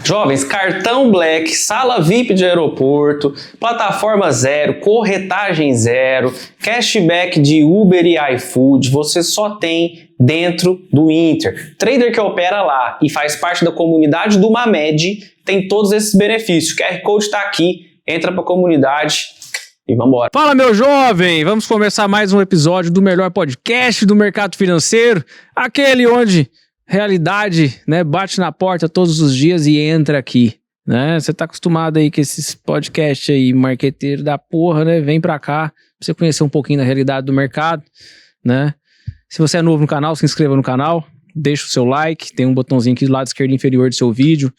Jovens, cartão Black, sala VIP de aeroporto, plataforma zero, corretagem zero, cashback de Uber e iFood, você só tem dentro do Inter. Trader que opera lá e faz parte da comunidade do Mamed tem todos esses benefícios. O QR Code está aqui, entra para a comunidade e vambora. Fala, meu jovem! Vamos começar mais um episódio do melhor podcast do mercado financeiro, aquele onde realidade, né, bate na porta todos os dias e entra aqui, né? Você tá acostumado aí com esses podcasts aí, marqueteiro da porra, né? Vem pra cá pra você conhecer um pouquinho da realidade do mercado, né? Se você é novo no canal, se inscreva no canal, deixa o seu like, tem um botãozinho aqui do lado esquerdo inferior do seu vídeo.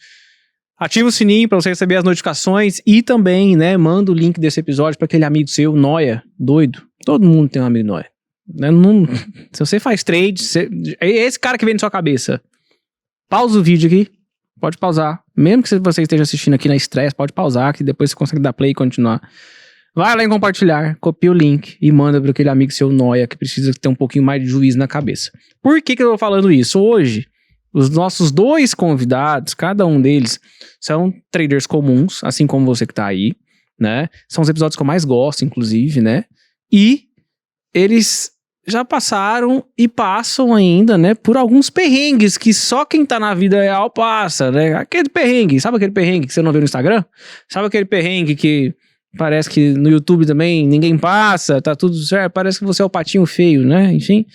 Ativa o sininho pra você receber as notificações e também, né, manda o link desse episódio pra aquele amigo seu, nóia, doido. Todo mundo tem um amigo nóia. Não, se você faz trade, é esse cara que vem na sua cabeça. Pausa o vídeo aqui, pode pausar. Mesmo que você esteja assistindo aqui na estresse, pode pausar, que depois você consegue dar play e continuar. Vai lá em compartilhar, copia o link e manda para aquele amigo seu nóia que precisa ter um pouquinho mais de juízo na cabeça. Por que eu tô falando isso? Hoje, os nossos dois convidados, cada um deles, são traders comuns, assim como você que tá aí, né? São os episódios que eu mais gosto, inclusive, né? E eles já passaram e passam ainda, né, por alguns perrengues que só quem tá na vida real passa, né? Aquele perrengue, sabe aquele perrengue que você não vê no Instagram? Sabe aquele perrengue que parece que no YouTube também ninguém passa, tá tudo certo, parece que você é o patinho feio, né? Enfim,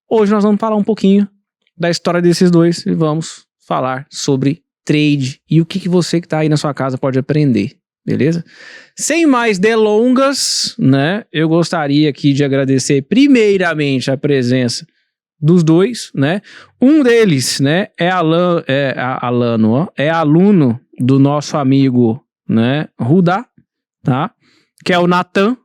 hoje nós vamos falar um pouquinho da história desses dois e vamos falar sobre trade e o que você que tá aí na sua casa pode aprender. Beleza? Sem mais delongas, né? Eu gostaria aqui de agradecer primeiramente a presença dos dois, né? Um deles, né, é aluno do nosso amigo, né, Rudá, tá? Que é o Natan.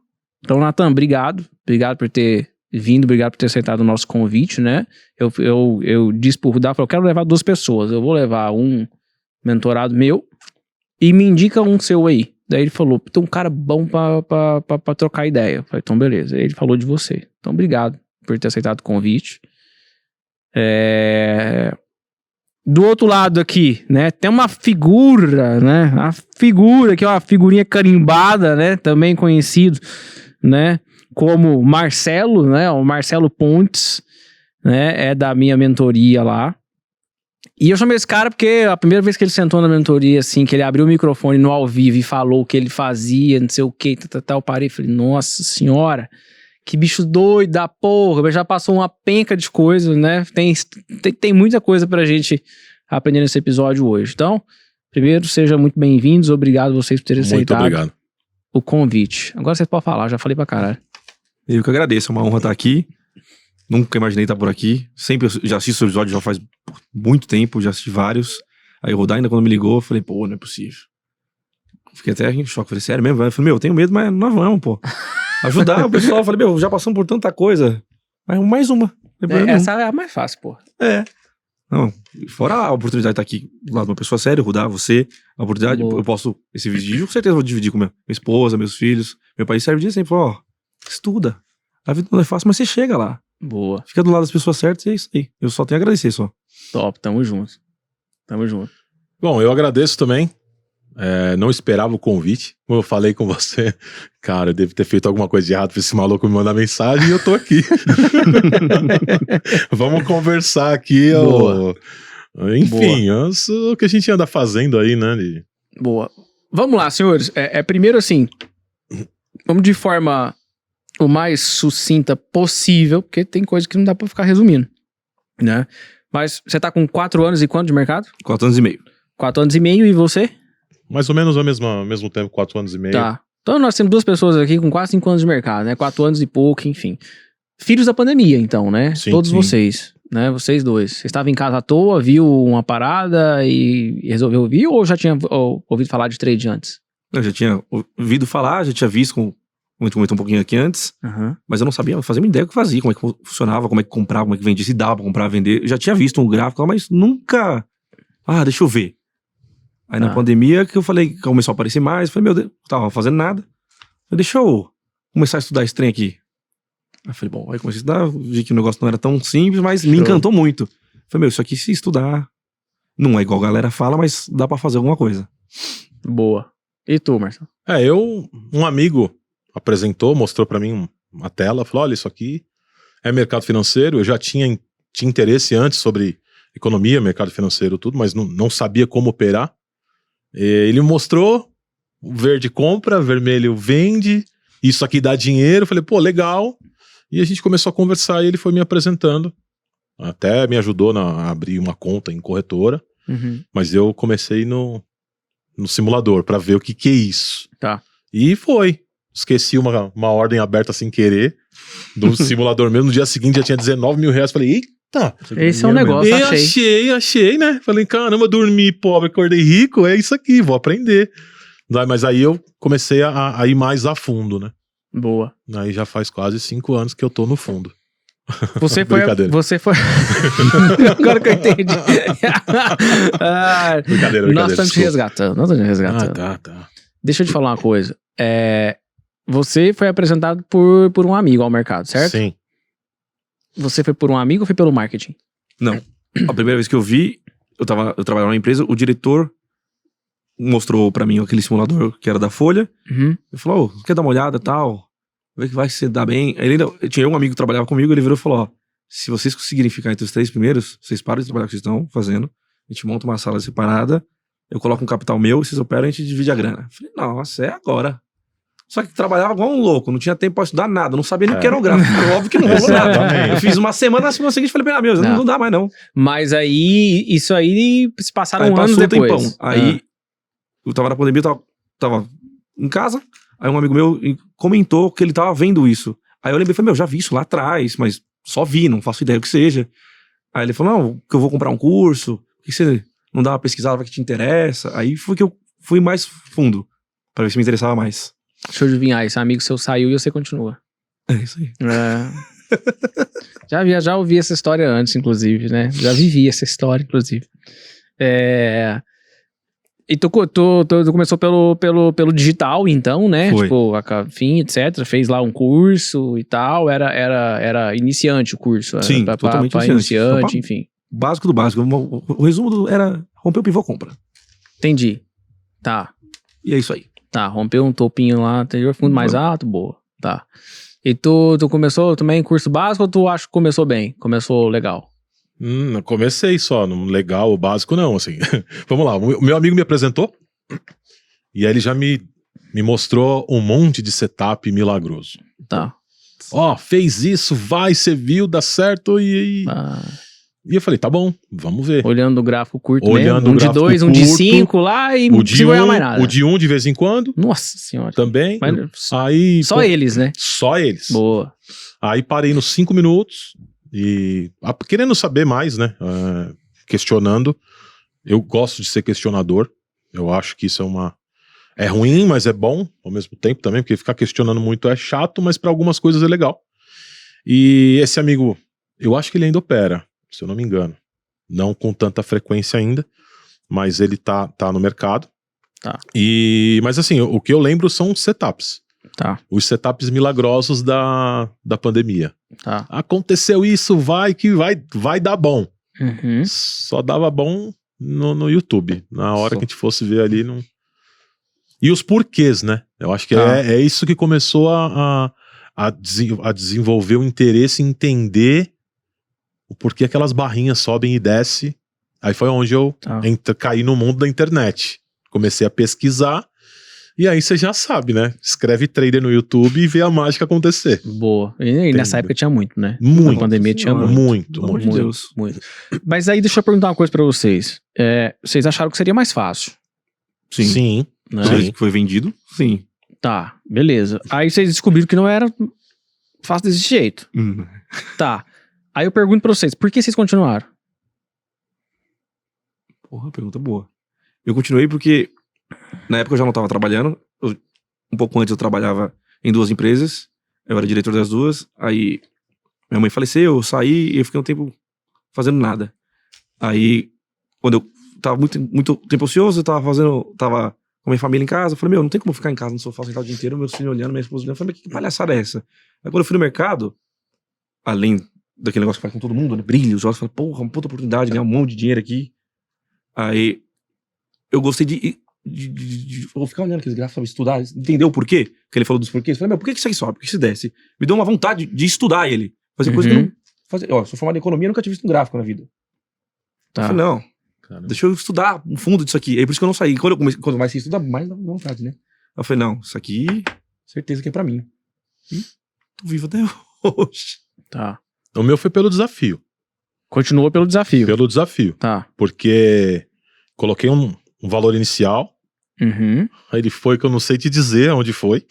Então, Natan, obrigado. Obrigado por ter vindo, obrigado por ter aceitado o nosso convite, né? Eu disse pro Rudá, eu quero levar 2 pessoas. Eu vou levar um mentorado meu e me indica um seu aí. Daí ele falou, tem um cara bom pra trocar ideia. Eu falei, então beleza. Aí ele falou de você. Então obrigado por ter aceitado o convite. Do outro lado aqui, né, tem uma figura, né, a figura que é uma figurinha carimbada, né, também conhecido, né, como Marcelo, né, o Marcelo Pontes, né, é da minha mentoria lá. E eu chamei esse cara porque a primeira vez que ele sentou na mentoria, assim, que ele abriu o microfone no ao vivo e falou o que ele fazia, não sei o que, eu parei e falei, nossa senhora, que bicho doido da porra, já passou uma penca de coisas, né? Tem muita coisa pra gente aprender nesse episódio hoje. Então, primeiro, sejam muito bem-vindos, obrigado vocês por terem aceitado o convite. Agora vocês podem falar, já falei pra caralho. Eu que agradeço, é uma honra estar aqui. Nunca imaginei estar por aqui. Sempre já assisto o episódio, já faz muito tempo, já assisti vários. Aí o Rodar ainda quando me ligou, eu falei, pô, não é possível. Fiquei até em choque. Falei, sério mesmo? Eu falei, eu tenho medo, mas nós vamos, pô. Ajudar o pessoal. Eu falei, já passamos por tanta coisa. Mas mais uma. Essa é a mais fácil, pô. Não, fora a oportunidade de estar aqui do lado de uma pessoa séria, Rodar, você, a oportunidade, eu posso, esse vídeo, com certeza vou dividir com minha esposa, meus filhos. Meu pai serve disso sempre, falou, estuda. A vida não é fácil, mas você chega lá. Boa. Fica do lado das pessoas certas e é isso aí. Eu só tenho a agradecer só. Top, tamo junto. Tamo junto. Bom, eu agradeço também. Não esperava o convite. Como eu falei com você, cara, eu devo ter feito alguma coisa de errado pra esse maluco me mandar mensagem e eu tô aqui. Vamos conversar aqui. Enfim, o que a gente anda fazendo aí, né? Boa. Vamos lá, senhores. Primeiro assim, vamos de forma o mais sucinta possível, porque tem coisa que não dá pra ficar resumindo, né? Mas você tá com 4 anos e quanto de mercado? 4 anos e meio. 4 anos e meio, e você? Mais ou menos ao mesmo tempo, 4 anos e meio. Tá. Então nós temos 2 pessoas aqui com quase 5 anos de mercado, né? 4 anos e pouco, enfim. Filhos da pandemia, então, né? Sim, Todos sim. vocês, né? Vocês dois. Você estava em casa à toa, viu uma parada e resolveu ouvir, ou já tinha ouvido falar de trade antes? Eu já tinha ouvido falar, já tinha visto comentou um pouquinho aqui antes, mas eu não sabia, não fazia uma ideia do que fazia, como é que funcionava, como é que comprava, como é que vendia, se dava pra comprar, vender. Eu já tinha visto um gráfico lá, mas nunca... deixa eu ver. Aí na pandemia que eu falei, começou a aparecer mais, eu falei, meu Deus, não tava fazendo nada. Deixa eu começar a estudar esse trem aqui. Aí eu falei, bom, aí comecei a estudar, vi que o negócio não era tão simples, mas me encantou muito. Eu falei, isso aqui se estudar, Não é igual a galera fala, mas dá pra fazer alguma coisa. Boa. E tu, Marcelo? Um amigo apresentou, mostrou pra mim uma tela, falou, olha, isso aqui é mercado financeiro, eu já tinha interesse antes sobre economia, mercado financeiro, tudo, mas não sabia como operar. Ele mostrou, o verde compra, vermelho vende, isso aqui dá dinheiro, eu falei, pô, legal. E a gente começou a conversar e ele foi me apresentando, até me ajudou a abrir uma conta em corretora, mas eu comecei no simulador pra ver o que é isso. Tá. E foi. Esqueci uma ordem aberta sem querer do simulador mesmo. No dia seguinte já tinha 19 mil reais. Falei, eita! Esse é um negócio, E achei, né? Falei, caramba, dormi pobre, acordei rico, é isso aqui, vou aprender. Mas aí eu comecei a ir mais a fundo, né? Boa. Aí já faz quase 5 anos que eu tô no fundo. Você foi. Agora que eu entendi. Brincadeira. Nós estamos te resgatando. Tá. Deixa eu te falar uma coisa. Você foi apresentado por um amigo ao mercado, certo? Sim. Você foi por um amigo ou foi pelo marketing? Não. A primeira vez que eu vi, eu trabalhava numa empresa, o diretor mostrou pra mim aquele simulador que era da Folha. Ele falou, quer dar uma olhada e tal? Vê que vai se dar bem. Aí tinha um amigo que trabalhava comigo, ele virou e falou, ó, se vocês conseguirem ficar entre os 3 primeiros, vocês param de trabalhar o que vocês estão fazendo, a gente monta uma sala separada, eu coloco um capital meu, vocês operam e a gente divide a grana. Eu falei, nossa, é agora. Só que trabalhava igual um louco, não tinha tempo pra estudar nada, não sabia nem o que era o gráfico. Óbvio que não rolou nada. Eu fiz uma semana, na semana seguinte falei, meu, não dá mais não. Mas aí, isso aí se passaram Aí anos depois. Aí, eu tava na pandemia, eu tava em casa, aí um amigo meu comentou que ele tava vendo isso. Aí eu lembrei, falei, já vi isso lá atrás, mas só vi, não faço ideia do que seja. Aí ele falou, não, que eu vou comprar um curso, por que você não dá uma pesquisada pra que te interessa? Aí foi que eu fui mais fundo, pra ver se me interessava mais. Deixa eu adivinhar, esse amigo seu saiu e você continua. É isso aí. Já ouvi essa história antes, inclusive, né? Já vivi essa história, inclusive. E tu começou pelo digital, então, né? Foi. Tipo, enfim, etc. Fez lá um curso e tal. Era iniciante o curso. Sim, totalmente iniciante, enfim. Básico do básico. O resumo era romper o pivô, compra. Entendi. Tá. E é isso aí. Tá, rompeu um topinho lá anterior, fundo mais alto, boa. Tá. E tu começou também curso básico ou tu acha que começou bem? Começou legal? Comecei só, legal, o básico não, assim. Vamos lá, o meu amigo me apresentou e aí ele já me mostrou um monte de setup milagroso. Tá. Ó, fez isso, vai, você viu, dá certo e eu falei, tá bom, vamos ver. Olhando o gráfico curto Olhando mesmo, o gráfico de 2, um de 5 lá e não precisa olhar mais nada. O de 1 de vez em quando. Nossa senhora. Também. Mas, aí, só eles, né? Só eles. Boa. Aí parei nos 5 minutos e querendo saber mais, né? Questionando. Eu gosto de ser questionador. Eu acho que isso é ruim, mas é bom ao mesmo tempo também, porque ficar questionando muito é chato, mas para algumas coisas é legal. E esse amigo, eu acho que ele ainda opera, se eu não me engano. Não com tanta frequência ainda, mas ele tá no mercado. Tá. Mas assim, o que eu lembro são setups. Tá. Os setups milagrosos da pandemia. Tá. Aconteceu isso, vai dar bom. Uhum. Só dava bom no YouTube. Na hora que a gente fosse ver ali. E os porquês, né? Eu acho que é isso que começou a desenvolver o interesse em entender o porquê aquelas barrinhas sobem e descem. Aí foi onde eu caí no mundo da internet. Comecei a pesquisar. E aí você já sabe, né? Escreve trader no YouTube e vê a mágica acontecer. Boa. E nessa época tinha muito, né? Muito. Na pandemia tinha muito. Pelo amor de Deus. Muito. Mas aí deixa eu perguntar uma coisa pra vocês. Vocês acharam que seria mais fácil? Sim. Né? Sim. Que foi vendido? Sim. Tá, beleza. Aí vocês descobriram que não era fácil desse jeito. Tá. Aí eu pergunto pra vocês, por que vocês continuaram? Porra, pergunta boa. Eu continuei porque na época eu já não tava trabalhando. Um pouco antes eu trabalhava em 2 empresas. Eu era diretor das 2. Aí minha mãe faleceu, eu saí e eu fiquei um tempo fazendo nada. Aí, quando eu tava muito tempo ocioso, eu tava com a minha família em casa. Eu falei, não tem como ficar em casa no sofá sentado o dia inteiro, meu filho olhando, minha esposa olhando. Eu falei, que palhaçada é essa? Aí quando eu fui no mercado, além daquele negócio que faz com todo mundo, né? Brilho, os olhos, eu falei, porra, uma puta oportunidade, ganhar um monte de dinheiro aqui. Aí eu gostei de vou ficar olhando aqueles gráficos, sabe, estudar, entender o porquê que ele falou dos porquês. Falei, por que isso aqui sobe? Por que isso desce? Me deu uma vontade de estudar ele. Fazer coisa que eu não fazia. Ó, sou formado em economia, nunca tinha visto um gráfico na vida. Tá. Eu falei, não, Caramba. deixa eu estudar o fundo disso aqui. É por isso que eu não saí. Quando mais se estuda, mais dá vontade, né? Eu falei, não, isso aqui, certeza que é pra mim. E tô vivo até hoje. Tá. O meu foi pelo desafio. Continuou pelo desafio. Pelo desafio. Tá. Porque coloquei um valor inicial, Uhum. aí ele foi que eu não sei te dizer onde foi.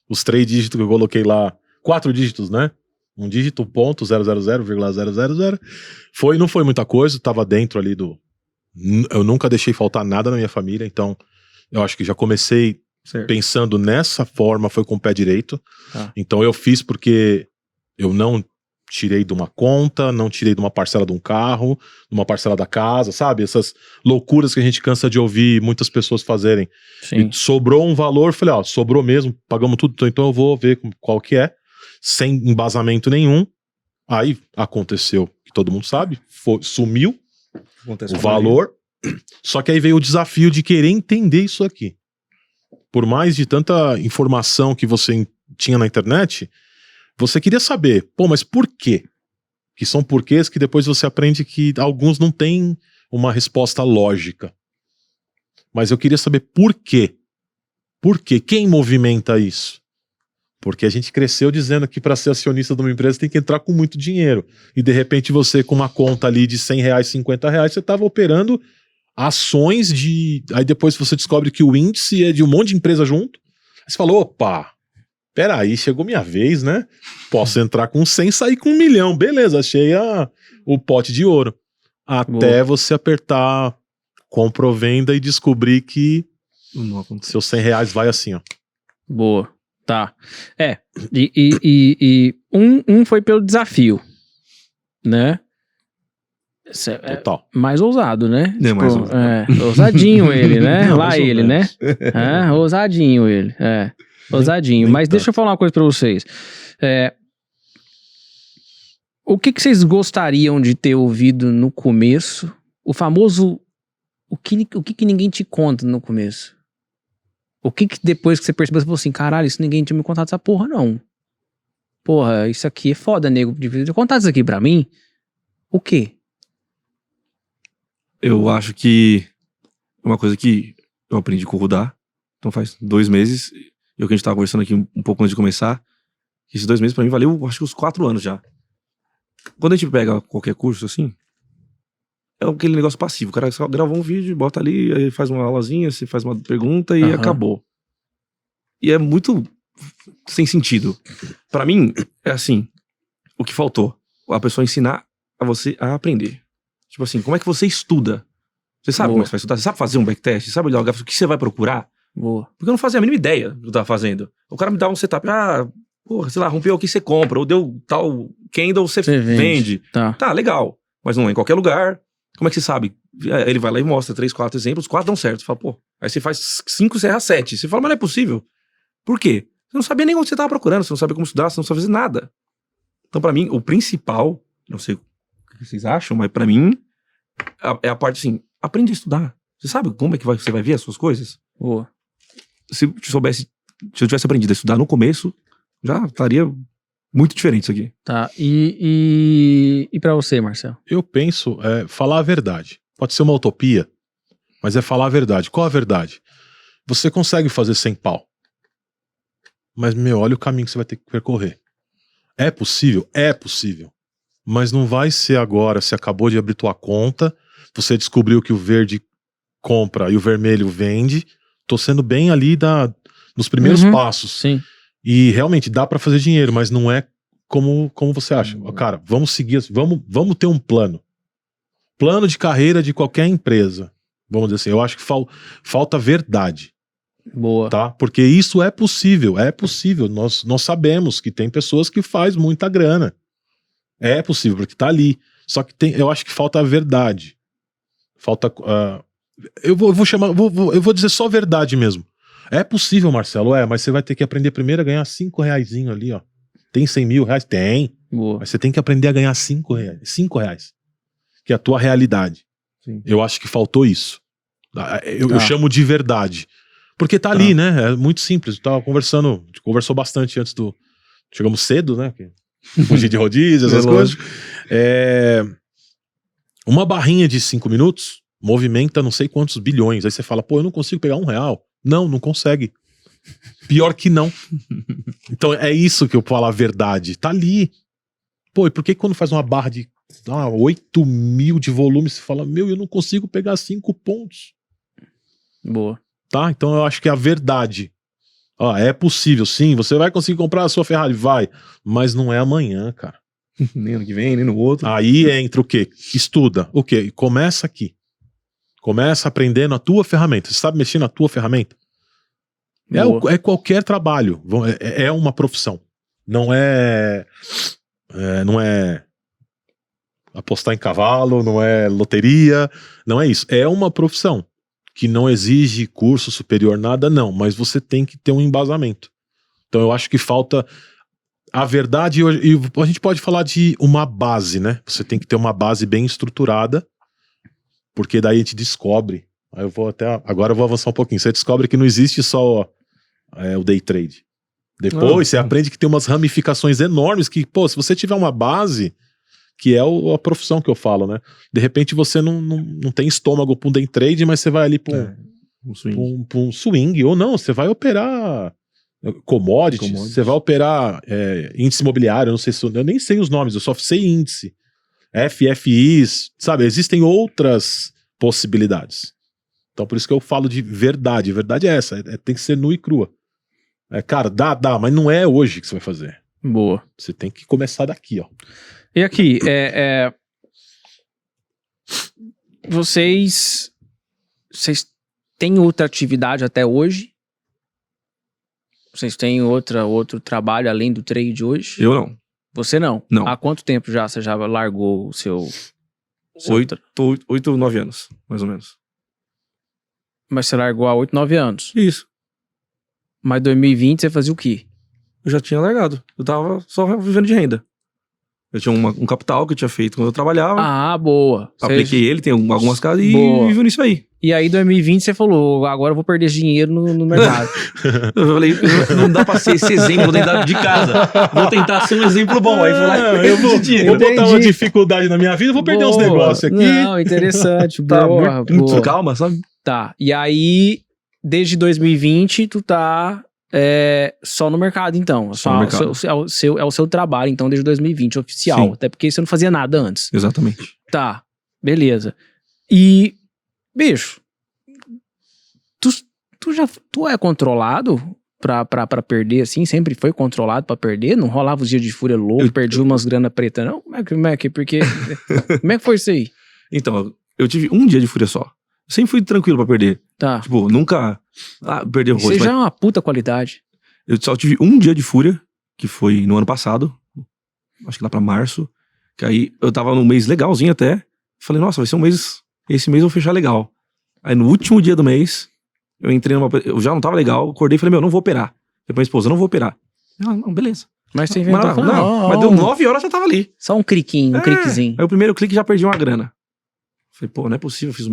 Os 3 dígitos que eu coloquei lá, 4 dígitos, né? Um dígito, ponto, 000,000. Não foi muita coisa, tava dentro ali do... Eu nunca deixei faltar nada na minha família, então eu acho que já comecei Certo. pensando nessa forma, foi com o pé direito. Tá. Então eu fiz porque eu não tirei de uma conta, não tirei de uma parcela de um carro, de uma parcela da casa, sabe? Essas loucuras que a gente cansa de ouvir muitas pessoas fazerem. Sim. E sobrou um valor, falei, ó, sobrou mesmo, pagamos tudo, então eu vou ver qual que é, sem embasamento nenhum. Aí aconteceu, que todo mundo sabe, sumiu Acontece o com valor, só que aí veio o desafio de querer entender isso aqui. Por mais de tanta informação que você tinha na internet, você queria saber, pô, mas por quê? Que são porquês que depois você aprende que alguns não têm uma resposta lógica. Mas eu queria saber por quê. Por quê? Quem movimenta isso? Porque a gente cresceu dizendo que para ser acionista de uma empresa tem que entrar com muito dinheiro. E de repente você com uma conta ali de R$100, R$50, você estava operando ações de... Aí depois você descobre que o índice é de um monte de empresa junto. Aí você falou, opa, peraí, chegou minha vez, né? Posso entrar com 100 e sair com 1 milhão. Beleza, achei o pote de ouro. Até você apertar compra ou venda e descobrir que Não aconteceu. seus R$100 vai assim, ó. Boa. Tá. Um foi pelo desafio, né? Total. Mais ousado, né? É, mais ousado. Ousadinho ele, né? Não, Lá mais ou ele, né? Ousadinho ele, ousadinho. Nem Mas deixa eu falar uma coisa pra vocês. O que vocês gostariam de ter ouvido no começo? O famoso... O que ninguém te conta no começo? O que depois que você percebeu, você falou assim, caralho, isso ninguém tinha me contado essa porra, não. Porra, isso aqui é foda, nego. Devia ter contado isso aqui pra mim. O quê? Eu acho que uma coisa que eu aprendi com o Rudá, então faz 2 meses, e o que a gente tava conversando aqui um pouco antes de começar, esses 2 meses pra mim valeu, acho que uns 4 anos já. Quando a gente pega qualquer curso assim, é aquele negócio passivo. O cara só grava um vídeo, bota ali, aí faz uma aulazinha, você faz uma pergunta e acabou. E é muito sem sentido. Pra mim, é assim, o que faltou? A pessoa ensinar a você a aprender. Tipo assim, como é que você estuda? Você sabe como é que você vai estudar? Você sabe fazer um backtest? Você sabe olhar o que você vai procurar? Boa. Porque eu não fazia a mínima ideia do que eu tava fazendo. O cara me dava um setup, porra, sei lá, rompeu aqui, você compra, ou deu tal candle, você vende. Tá, legal. Mas não é em qualquer lugar. Como é que você sabe? Ele vai lá e mostra 3, 4 exemplos, 4 dão certo. Você fala, pô, aí você faz 5, você erra 7. Você fala, mas não é possível. Por quê? Você não sabia nem onde você tava procurando, você não sabia como estudar, você não sabia fazer nada. Então, pra mim, o principal, não sei o que vocês acham, mas pra mim, é a parte assim, aprende a estudar. Você sabe como é que você vai ver as suas coisas? Boa. Se eu tivesse aprendido a estudar no começo, já estaria muito diferente isso aqui. Tá, e pra você, Marcelo? Eu penso, falar a verdade. Pode ser uma utopia, mas é falar a verdade. Qual a verdade? Você consegue fazer 100 pau. Mas, olha o caminho que você vai ter que percorrer. É possível? É possível. Mas não vai ser agora, você acabou de abrir tua conta, você descobriu que o verde compra e o vermelho vende. Tô sendo bem ali nos primeiros passos. Sim. E realmente dá pra fazer dinheiro, mas não é como você acha. Cara, vamos seguir, vamos ter um plano. Plano de carreira de qualquer empresa. Vamos dizer assim, eu acho que falta verdade. Boa. Tá? Porque isso é possível, nós sabemos que tem pessoas que faz muita grana. É possível, porque tá ali. Só que eu acho que falta a verdade. Falta... eu vou dizer só a verdade mesmo. É possível, Marcelo, mas você vai ter que aprender primeiro a ganhar R$5 ali, ó. Tem 100 mil reais? Tem. Boa. Mas você tem que aprender a ganhar R$5. R$5. Que é a tua realidade. Sim. Eu acho que faltou isso. Eu chamo de verdade. Porque tá ali, né? É muito simples. Eu tava conversando, a gente conversou bastante antes do... Chegamos cedo, né? Fugir de rodízio, essas coisas. Uma barrinha de 5 minutos movimenta não sei quantos bilhões. Aí você fala, pô, eu não consigo pegar R$1. Não consegue. Pior que não. Então é isso que eu falo a verdade. Tá ali. Pô, e por que quando faz uma barra de 8 mil de volume, você fala, eu não consigo pegar 5 pontos? Boa. Tá? Então eu acho que a verdade. É possível, sim. Você vai conseguir comprar a sua Ferrari? Vai. Mas não é amanhã, cara. Nem ano que vem, nem no outro. Aí entra o quê? Estuda. O quê? Começa aqui. Começa aprendendo a tua ferramenta. Você sabe mexer na tua ferramenta? É qualquer trabalho. É uma profissão. Não é apostar em cavalo, não é loteria, não é isso. É uma profissão que não exige curso superior, nada, não. Mas você tem que ter um embasamento. Então eu acho que falta a verdade, e a gente pode falar de uma base, né? Você tem que ter uma base bem estruturada, porque daí a gente descobre. Agora eu vou avançar um pouquinho. Você descobre que não existe só o day trade. Depois você aprende que tem umas ramificações enormes que, pô, se você tiver uma base, que é a profissão que eu falo, né? De repente você não tem estômago para um day trade, mas você vai ali para um swing, ou não, você vai operar commodities, você vai operar índice imobiliário, eu nem sei os nomes, eu só sei índice, FFIs, sabe? Existem outras possibilidades. Então por isso que eu falo de verdade. Verdade é essa, tem que ser nua e crua. Cara, dá, mas não é hoje que você vai fazer. Boa. Você tem que começar daqui, ó. E aqui, vocês têm outra atividade até hoje? Vocês têm outro trabalho além do trade hoje? Eu não. Você não? Não. Há quanto tempo você já largou o seu... 8 ou 9 anos, mais ou menos. Mas você largou há 8, 9 anos? Isso. Mas em 2020 você fazia o quê? Eu já tinha largado. Eu tava só vivendo de renda. Eu tinha um capital que eu tinha feito quando eu trabalhava. Ah, boa. Apliquei ele, tem algumas casas e vivo nisso aí. E aí, em 2020, você falou, agora eu vou perder esse dinheiro no mercado. Eu falei, não dá pra ser esse exemplo dentro de casa. Vou tentar ser um exemplo bom. Aí foi lá e eu vou botar uma dificuldade na minha vida, vou perder uns negócios aqui. Não, interessante. Tá muito calma, sabe? Tá. E aí, desde 2020, tu tá só no mercado, então. Só no mercado. É o seu trabalho, então, desde 2020, oficial. Sim. Até porque você não fazia nada antes. Exatamente. Tá. Beleza. E... Bicho, tu é controlado pra perder, assim? Sempre foi controlado pra perder? Não rolava os dias de fúria louco, perdi umas grana preta, não? Como é que foi isso aí? Então, eu tive um dia de fúria só. Sempre fui tranquilo pra perder. Tá. Tipo, nunca perdi o rosto. Isso já é uma puta qualidade. Eu só tive um dia de fúria, que foi no ano passado. Acho que lá pra março. Que aí eu tava num mês legalzinho até. Falei, nossa, vai ser um mês... Esse mês eu vou fechar legal. Aí no último dia do mês, eu entrei eu já não tava legal, acordei e falei, não vou operar. Falei pra minha esposa, não vou operar. Ela, não, beleza. Mas você inventou. Mas deu 9 horas, já tava ali. Só um criquinho, cliquezinho. Aí o primeiro clique já perdi uma grana. Falei, pô, não é possível, fiz um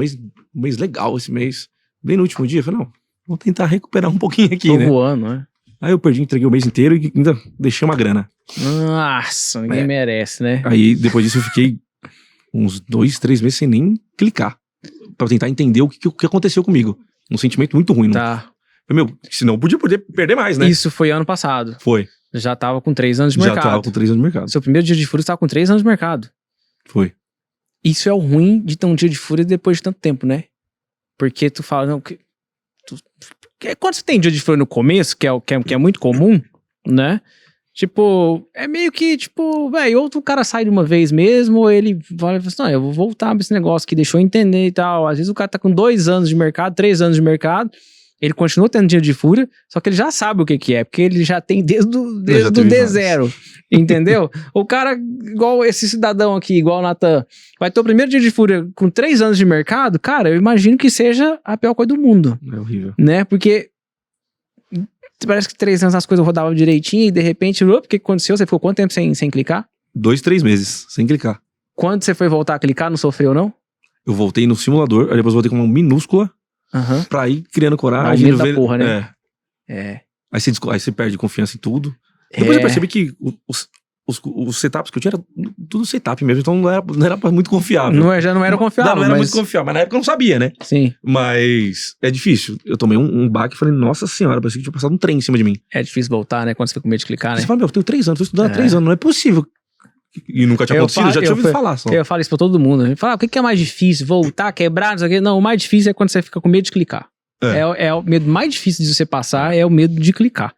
mês legal esse mês. Bem no último dia, falei, não, vou tentar recuperar um pouquinho aqui, né? Voando, né? Aí eu entreguei o mês inteiro e ainda deixei uma grana. Nossa, ninguém merece, né? Aí depois disso eu fiquei uns 2, 3 meses sem nem clicar. Pra tentar entender o que aconteceu comigo. Um sentimento muito ruim. Tá. Senão eu podia perder mais, né? Isso foi ano passado. Foi. Já tava com 3 anos de mercado. Já tava com 3 anos de mercado. Seu primeiro dia de fúria, você tava com 3 anos de mercado. Foi. Isso é o ruim de ter um dia de fúria depois de tanto tempo, né? Porque tu fala, não... Quando você tem dia de fúria no começo, que é muito comum, né? Tipo, é meio que, tipo, velho, ou o cara sai de uma vez mesmo, ou ele fala assim, não, eu vou voltar pra esse negócio que deixou eu entender e tal. Às vezes o cara tá com 2 anos de mercado, 3 anos de mercado, ele continua tendo dia de fúria, só que ele já sabe o que é, porque ele já tem desde o D0, entendeu? O cara, igual esse cidadão aqui, igual o Natan, vai ter o primeiro dia de fúria com 3 anos de mercado, cara, eu imagino que seja a pior coisa do mundo. É horrível. Né, porque... Parece que 3 anos as coisas rodavam direitinho e de repente, o que aconteceu? Você ficou quanto tempo sem clicar? 2, 3 meses, sem clicar. Quando você foi voltar a clicar, não sofreu, não? Eu voltei no simulador, aí depois voltei com uma minúscula pra ir criando coragem. Medo da porra, né? Aí você perde confiança em tudo. Depois eu percebi que os setups que eu tinha era tudo setup mesmo, então não era muito confiável. Já não era confiável. Não era muito confiável, mas na época eu não sabia, né? Sim. Mas é difícil. Eu tomei um baque e falei, nossa senhora, parecia que tinha passado um trem em cima de mim. É difícil voltar, né? Quando você fica com medo de clicar, né? Você fala, meu, eu tenho 3 anos, tô estudando há 3 anos, não é possível. E nunca tinha acontecido, já tinha ouvido falar só. Eu falo isso pra todo mundo. Eu falo, o que é mais difícil? Voltar, quebrar, não sei o quê? Não, o mais difícil é quando você fica com medo de clicar. É o medo mais difícil de você passar, é o medo de clicar.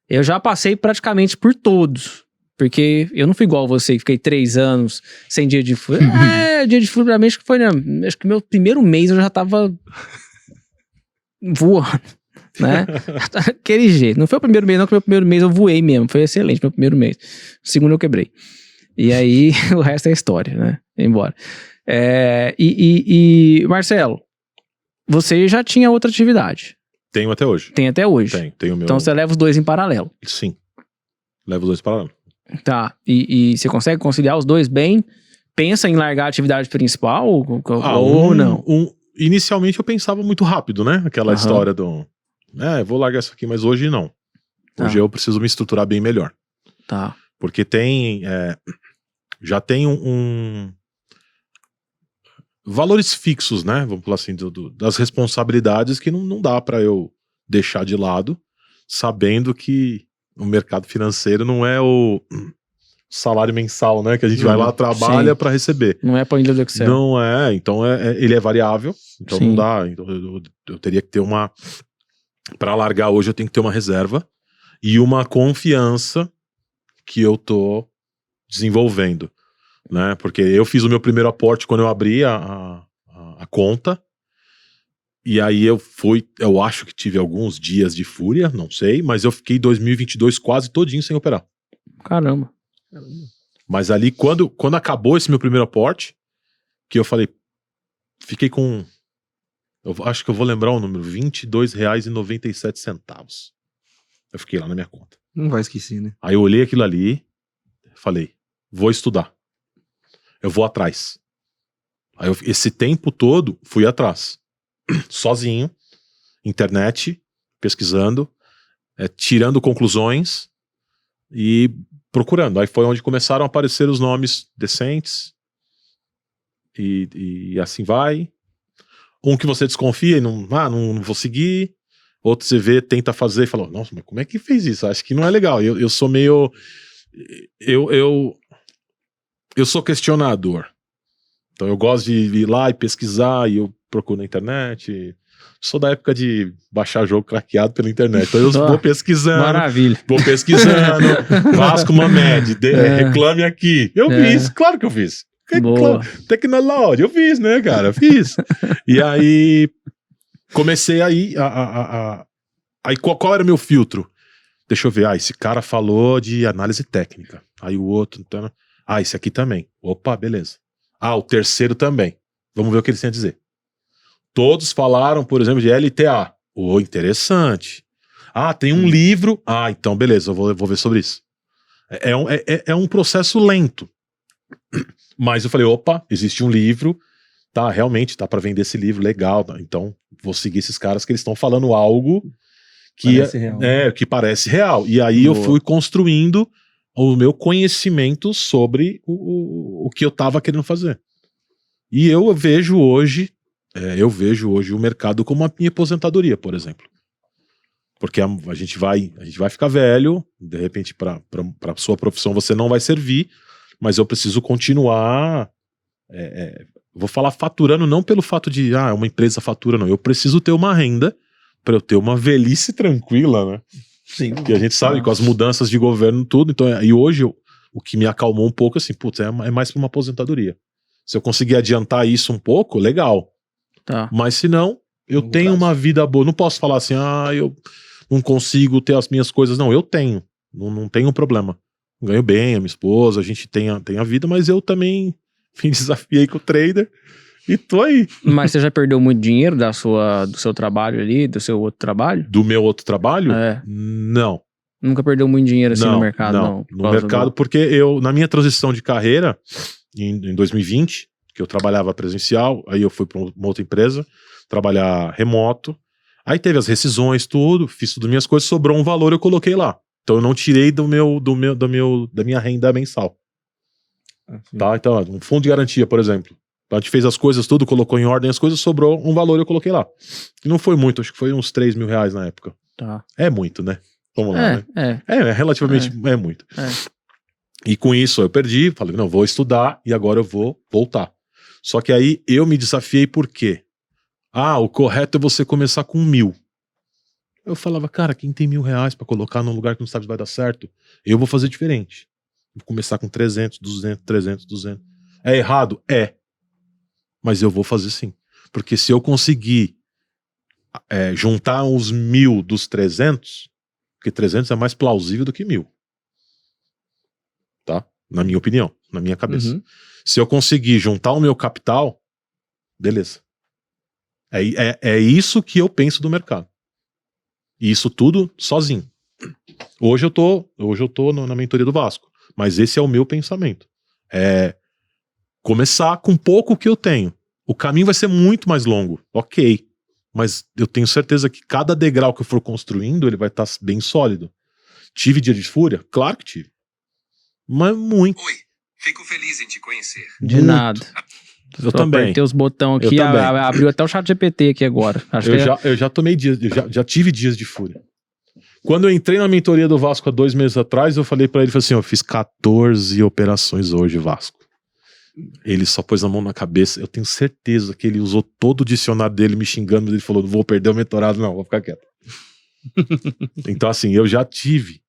Eu já passei praticamente por todos. Porque eu não fui igual você, que fiquei 3 anos sem dia de fúria. Dia de fúria pra mim, acho que foi, né? Acho que meu primeiro mês eu já tava voando, né? Aquele jeito. Não foi o primeiro mês, não, que meu primeiro mês eu voei mesmo. Foi excelente meu primeiro mês. O segundo eu quebrei. E aí, o resto é história, né? Embora. Marcelo, você já tinha outra atividade. Tenho até hoje. Tem até hoje. Tenho meu... Então você leva os dois em paralelo. Sim. Levo os dois em paralelo. Tá. E você consegue conciliar os dois bem? Pensa em largar a atividade principal ou não? Inicialmente eu pensava muito rápido, né? Aquela história do... eu vou largar isso aqui, mas hoje não. Hoje eu preciso me estruturar bem melhor. Tá. Porque tem... já tem valores fixos, né? Vamos falar assim, das responsabilidades que não dá pra eu deixar de lado, sabendo que o mercado financeiro não é o salário mensal, né? Que a gente vai lá, trabalha pra receber. Não é planilha do Excel. Não é, então ele é variável, então não dá. Então eu teria que ter pra largar hoje eu tenho que ter uma reserva e uma confiança que eu tô desenvolvendo, né? Porque eu fiz o meu primeiro aporte quando eu abri a conta. E aí eu acho que tive alguns dias de fúria, não sei, mas eu fiquei 2022 quase todinho sem operar. Caramba. Mas ali, quando acabou esse meu primeiro aporte, que eu falei, fiquei com, eu acho que eu vou lembrar o número, R$22,97. Eu fiquei lá na minha conta. Não vai esquecer, né? Aí eu olhei aquilo ali, falei, vou estudar. Eu vou atrás. Aí esse tempo todo, fui atrás. Sozinho, internet, pesquisando, tirando conclusões e procurando. Aí foi onde começaram a aparecer os nomes decentes e assim vai. Um que você desconfia e não vou seguir. Outro você vê, tenta fazer e fala, nossa, mas como é que fez isso? Acho que não é legal. Eu sou meio... Eu sou questionador. Então eu gosto de ir lá e pesquisar e eu procuro na internet. Sou da época de baixar jogo craqueado pela internet. Então eu vou pesquisando. Maravilha. Vou pesquisando. Vasco Mamed, reclame aqui. Eu fiz, claro que eu fiz. Tecnologia, eu fiz, né, cara? Eu fiz. E aí comecei aí aí qual era o meu filtro? Deixa eu ver. Esse cara falou de análise técnica. Aí o outro, então, esse aqui também. Opa, beleza. O terceiro também. Vamos ver o que eles têm a dizer. Todos falaram, por exemplo, de LTA. Interessante. Tem um livro. Então beleza, eu vou ver sobre isso. É um processo lento. Mas eu falei, opa, existe um livro. Realmente dá pra vender esse livro, legal. Então vou seguir esses caras que eles estão falando algo que que parece real. E aí eu fui construindo o meu conhecimento sobre o que eu estava querendo fazer. E eu vejo hoje o mercado como a minha aposentadoria, por exemplo. Porque a gente vai ficar velho, de repente para a sua profissão você não vai servir, mas eu preciso continuar, vou falar faturando não pelo fato de, uma empresa fatura, não. Eu preciso ter uma renda para eu ter uma velhice tranquila, né? Sim. Que a gente sabe, com as mudanças de governo tudo, então, e hoje o que me acalmou um pouco, assim, é mais pra uma aposentadoria. Se eu conseguir adiantar isso um pouco, legal. Mas se não, eu tenho uma vida boa, não posso falar assim, eu não consigo ter as minhas coisas, não, eu tenho, não tenho problema. Ganho bem, a minha esposa, a gente tem a vida, mas eu também me desafiei com o trader e tô aí. Mas você já perdeu muito dinheiro do seu trabalho ali, do seu outro trabalho? Do meu outro trabalho? Não. Nunca perdeu muito dinheiro assim no mercado, não? No mercado, porque eu, na minha transição de carreira, em 2020, que eu trabalhava presencial, aí eu fui para uma outra empresa, trabalhar remoto, aí teve as rescisões, tudo, fiz tudo minhas coisas, sobrou um valor, eu coloquei lá. Então eu não tirei da minha renda mensal. Tá? Então, um fundo de garantia, por exemplo. A gente fez as coisas tudo, colocou em ordem as coisas, sobrou um valor, eu coloquei lá. E não foi muito, acho que foi uns 3 mil reais na época. Tá. É muito, né? Vamos lá, né? É relativamente, é muito. É. E com isso eu perdi, falei, não, vou estudar e agora eu vou voltar. Só que aí eu me desafiei por quê? O correto é você começar com 1.000. Eu falava, cara, quem tem 1.000 reais pra colocar num lugar que não sabe se vai dar certo, eu vou fazer diferente. Vou começar com 300, 200, 300, 200. É errado? É. Mas eu vou fazer sim. Porque se eu conseguir juntar os 1.000 dos 300, porque 300 é mais plausível do que 1.000. Tá? Na minha opinião, na minha cabeça. Uhum. Se eu conseguir juntar o meu capital, beleza. É isso que eu penso do mercado. E isso tudo sozinho. Hoje eu tô na mentoria do Vasco. Mas esse é o meu pensamento. É começar com pouco que eu tenho. O caminho vai ser muito mais longo. Ok. Mas eu tenho certeza que cada degrau que eu for construindo, ele vai estar bem sólido. Tive dia de fúria? Claro que tive. Mas muito. Oi, fico feliz em te conhecer. De Muito. nada. Eu Só também. apertei os botões Eu aqui, também. abriu até o chat GPT aqui agora. Acho que Eu já tomei dias, já tive dias de fúria. Quando eu entrei na mentoria do Vasco há 2 meses atrás, eu falei pra ele, falei assim, eu fiz 14 operações hoje, Vasco. Ele só pôs a mão na cabeça, eu tenho certeza que ele usou todo o dicionário dele me xingando, mas ele falou, não vou perder o mentorado, não, vou ficar quieto. Então assim, eu já tive.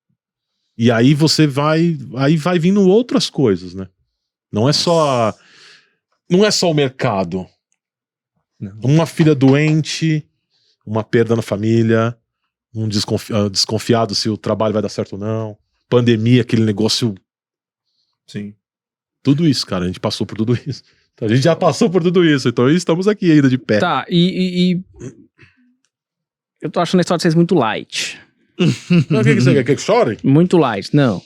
E aí vai vindo outras coisas, né? Não é só o mercado. Não. Uma filha doente, uma perda na família, um desconfiado se o trabalho vai dar certo ou não, pandemia, aquele negócio. Sim. Tudo isso, cara, a gente passou por tudo isso. A gente já passou por tudo isso, então estamos aqui ainda de pé. Tá, e eu tô achando a história de vocês muito light. Mas o que você quer? Quer que chore? Muito light, não.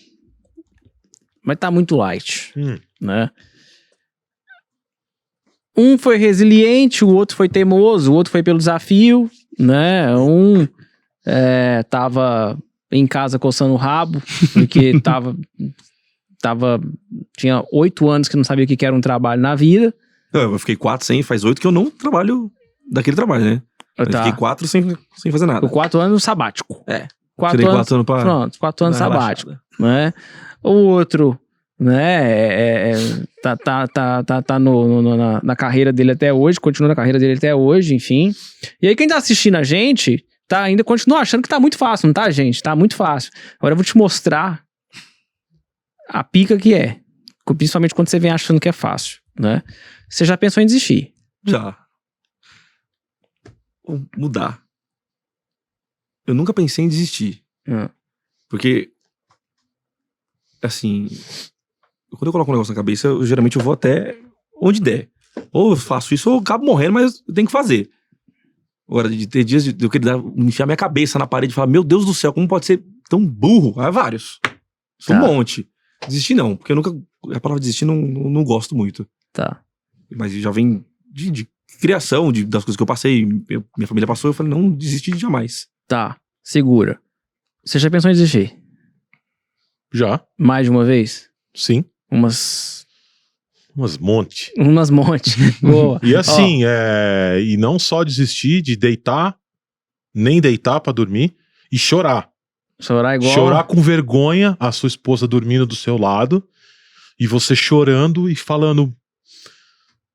Mas tá muito light, né? Um foi resiliente, o outro foi teimoso, o outro foi pelo desafio, né? Um tava em casa coçando o rabo, porque tinha 8 anos que não sabia o que era um trabalho na vida. Eu fiquei 4 sem, faz 8 que eu não trabalho daquele trabalho, né? Eu fiquei 4 sem fazer nada. Por 4 anos sabático. Tirei 4 anos pra... Pronto, 4 anos dar uma sabático, relaxada. né? O outro, né, tá na carreira dele até hoje, continua na carreira dele até hoje, enfim. E aí quem tá assistindo a gente, ainda continua achando que tá muito fácil, não tá, gente? Tá muito fácil. Agora eu vou te mostrar a pica que é. Principalmente quando você vem achando que é fácil, né? Você já pensou em desistir? Já. Vou mudar. Eu nunca pensei em desistir. Porque, assim, quando eu coloco um negócio na cabeça, geralmente eu vou até onde der. Ou eu faço isso ou eu acabo morrendo, mas eu tenho que fazer. Agora, de ter dias de eu querer enfiar minha cabeça na parede e falar, meu Deus do céu, como pode ser tão burro? Há vários. São um monte. Desistir não, porque eu nunca... A palavra desistir não gosto muito. Tá. Mas já vem de criação, das coisas que eu passei, minha família passou, eu falei, não desisti jamais. Tá, segura. Você já pensou em desistir? Já, Mais de uma vez? sim. Umas monte. Boa. E assim, e não só desistir de deitar, nem deitar pra dormir, e chorar. Chorar igual... Chorar com vergonha, a sua esposa dormindo do seu lado, e você chorando e falando,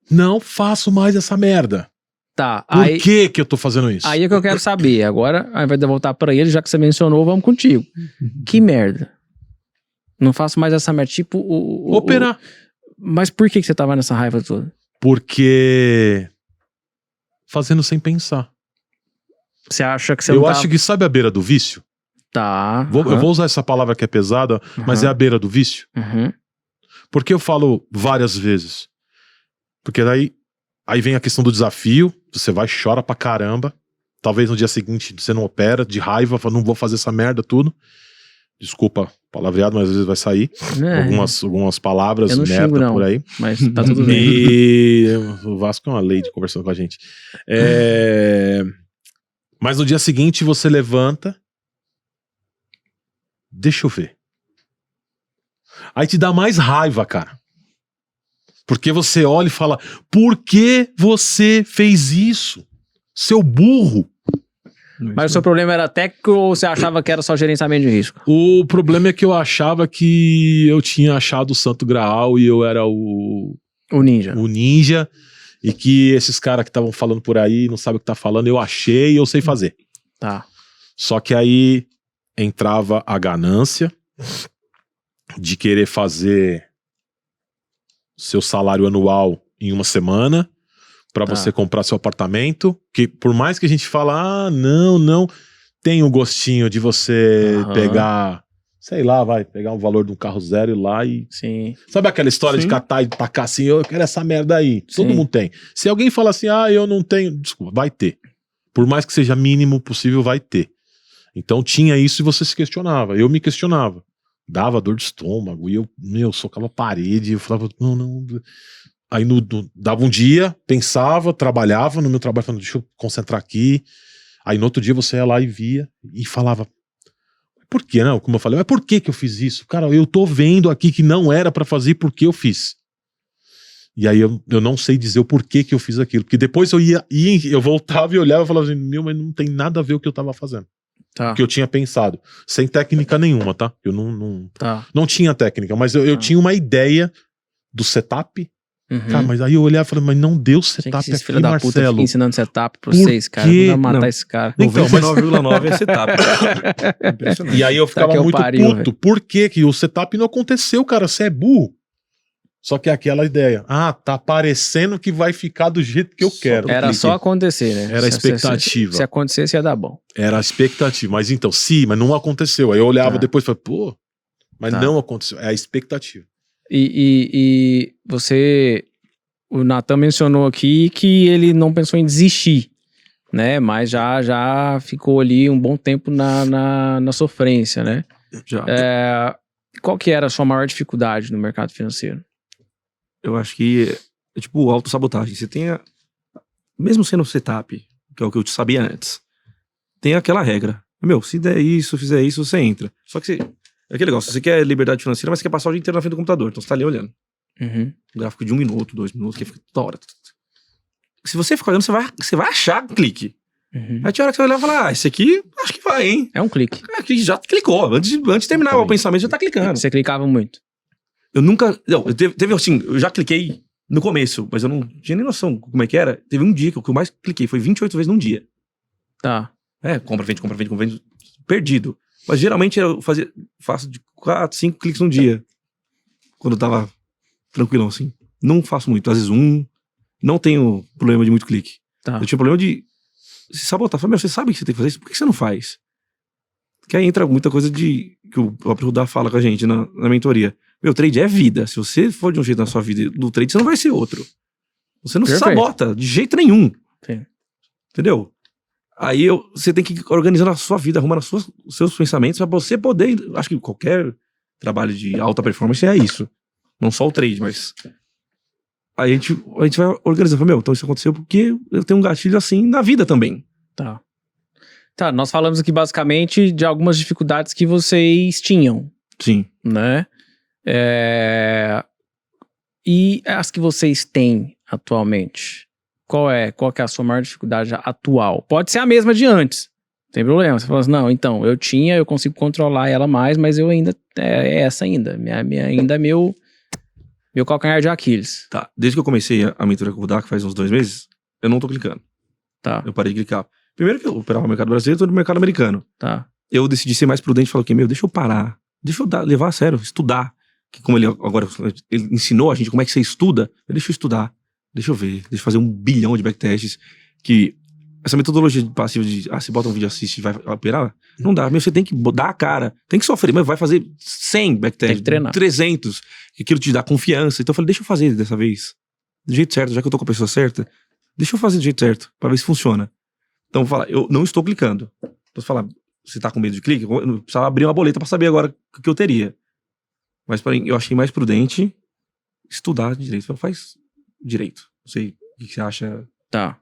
não faço mais essa merda. Tá, Por que eu tô fazendo isso? aí é que eu quero saber. Agora, ao invés de eu voltar pra ele, já que você mencionou, vamos contigo. Que merda. Não faço mais essa merda. Tipo, Operar. Mas por que você tava nessa raiva toda? Porque... fazendo sem pensar. Você acha que você Eu não acho que sabe a beira do vício? Tá. Eu vou usar essa palavra que é pesada, mas é a beira do vício. Por que eu falo várias vezes? Porque aí vem a questão do desafio, você vai, chora pra caramba, talvez no dia seguinte você não opera, de raiva, fala, não vou fazer essa merda, tudo. Desculpa palavreado, mas às vezes vai sair. Algumas palavras, eu não merda xingo, não, por aí. mas tá tudo bem. E o Vasco é uma lady conversando com a gente. Mas no dia seguinte você levanta. Deixa eu ver. Aí te dá mais raiva, cara. Porque você olha e fala: por que você fez isso? Seu burro. Mas o seu problema era técnico ou você achava que era só gerenciamento de risco? O problema é que eu achava que eu tinha achado o Santo Graal e eu era O ninja. e que esses caras que estavam falando por aí não sabem o que tá falando, eu achei e eu sei fazer. Tá. Só que aí entrava a ganância de querer fazer seu salário anual em uma semana pra você comprar seu apartamento, que por mais que a gente fala, não, tem o gostinho de você pegar, sei lá, pegar o valor de um carro zero e ir lá e... Sim. Sabe aquela história de catar e tacar assim, eu quero essa merda aí. Todo mundo tem. Se alguém fala assim, eu não tenho, desculpa, vai ter. Por mais que seja mínimo possível, vai ter. Então tinha isso e você se questionava. Eu me questionava. Dava dor de estômago e eu socava a parede. Eu falava, não. Aí dava um dia, pensava, trabalhava no meu trabalho, falando, deixa eu concentrar aqui. Aí no outro dia você ia lá e via e falava, por que, não? Como eu falei, mas por que eu fiz isso? Cara, eu tô vendo aqui que não era pra fazer, por que eu fiz? E aí eu não sei dizer o porquê que eu fiz aquilo. Porque depois eu voltava e olhava e falava assim, mas não tem nada a ver o que eu tava fazendo. Tá. Que eu tinha pensado. Sem técnica nenhuma, tá? Eu não tinha técnica, mas eu tinha uma ideia do setup. Cara, mas aí eu olhava e falei, mas não deu setup aqui, filho da puta fica Marcelo. ensinando setup pra vocês, cara. Não vai matar esse cara. Então, 99,9 é setup. Impressionante. E aí eu ficava muito puto. Por que o setup não aconteceu, cara? Você é burro. Só que é aquela ideia. Tá parecendo que vai ficar do jeito que eu quero. Era só acontecer, né? Era a expectativa. Se acontecesse, ia dar bom. Era a expectativa. Mas então, mas não aconteceu. Aí eu olhava depois e falei, mas não aconteceu. É a expectativa. E o Natan mencionou aqui que ele não pensou em desistir, né? Mas já ficou ali um bom tempo na sofrência, né? Já. Qual que era a sua maior dificuldade no mercado financeiro? Eu acho que é tipo autossabotagem. Você tem mesmo sendo setup, que é o que eu sabia antes, tem aquela regra. Se der isso, fizer isso, você entra. Só que é aquele negócio, você quer liberdade financeira, mas você quer passar o dia inteiro na frente do computador. Então você tá ali olhando. Um gráfico de 1 minuto, 2 minutos, que fica toda hora. Se você ficar olhando, você vai achar um clique. Aí tinha hora que você vai olhar e falar, esse aqui, acho que vai, hein? É um clique. Já clicou. Antes de terminar o pensamento, já tá clicando. Você clicava muito? Eu nunca... Não, teve assim, eu já cliquei no começo, mas eu não tinha nem noção como é que era. Teve um dia que o que eu mais cliquei foi 28 vezes num dia. Tá. Compra, vende, perdido. Mas geralmente eu faço de 4, 5 cliques num dia. Quando eu tava tranquilão, assim. Não faço muito. Às vezes não tenho problema de muito clique. Tá. Eu tinha problema de se sabotar. Falei, você sabe que você tem que fazer isso? Por que você não faz? Que aí entra muita coisa que o próprio Rudá fala com a gente na mentoria. Trade é vida. Se você for de um jeito na sua vida no trade, você não vai ser outro. Você não se sabota de jeito nenhum. Sim. Entendeu? Aí você tem que ir organizando a sua vida, arrumando os seus pensamentos pra você poder... Acho que qualquer trabalho de alta performance é isso. Não só o trade, mas... Aí a gente vai organizando. Então isso aconteceu porque eu tenho um gatilho assim na vida também. Tá, nós falamos aqui basicamente de algumas dificuldades que vocês tinham. Sim. Né? E as que vocês têm atualmente? Qual que é a sua maior dificuldade atual? Pode ser a mesma de antes. Não tem problema. Você fala assim, não, então, eu consigo controlar ela mais, mas eu ainda, é essa ainda. Ainda é meu calcanhar de Aquiles. Tá, desde que eu comecei a mentoria com o Rudá, que faz uns 2 meses, eu não tô clicando. Tá. Eu parei de clicar. Primeiro que eu operava no mercado brasileiro, eu tô no mercado americano. Tá. Eu decidi ser mais prudente e falei, deixa eu parar. Deixa eu levar a sério, estudar. Que como ele ensinou a gente como é que você estuda, deixa eu estudar. Deixa eu ver, deixa eu fazer 1 bilhão de backtests. Que essa metodologia passiva de você bota um vídeo, assiste e vai operar, não dá. Você tem que dar a cara, tem que sofrer, mas vai fazer 100 backtests, tem que treinar. 300, que aquilo te dá confiança. Então eu falei, deixa eu fazer dessa vez, do jeito certo, já que eu tô com a pessoa certa, deixa eu fazer do jeito certo, pra ver se funciona. Então eu vou falar, eu não estou clicando. Então eu vou falar, você tá com medo de clique, eu não precisava abrir uma boleta pra saber agora o que eu teria. Mas porém, eu achei mais prudente estudar direito. Então faz direito. Não sei o que você acha. Tá.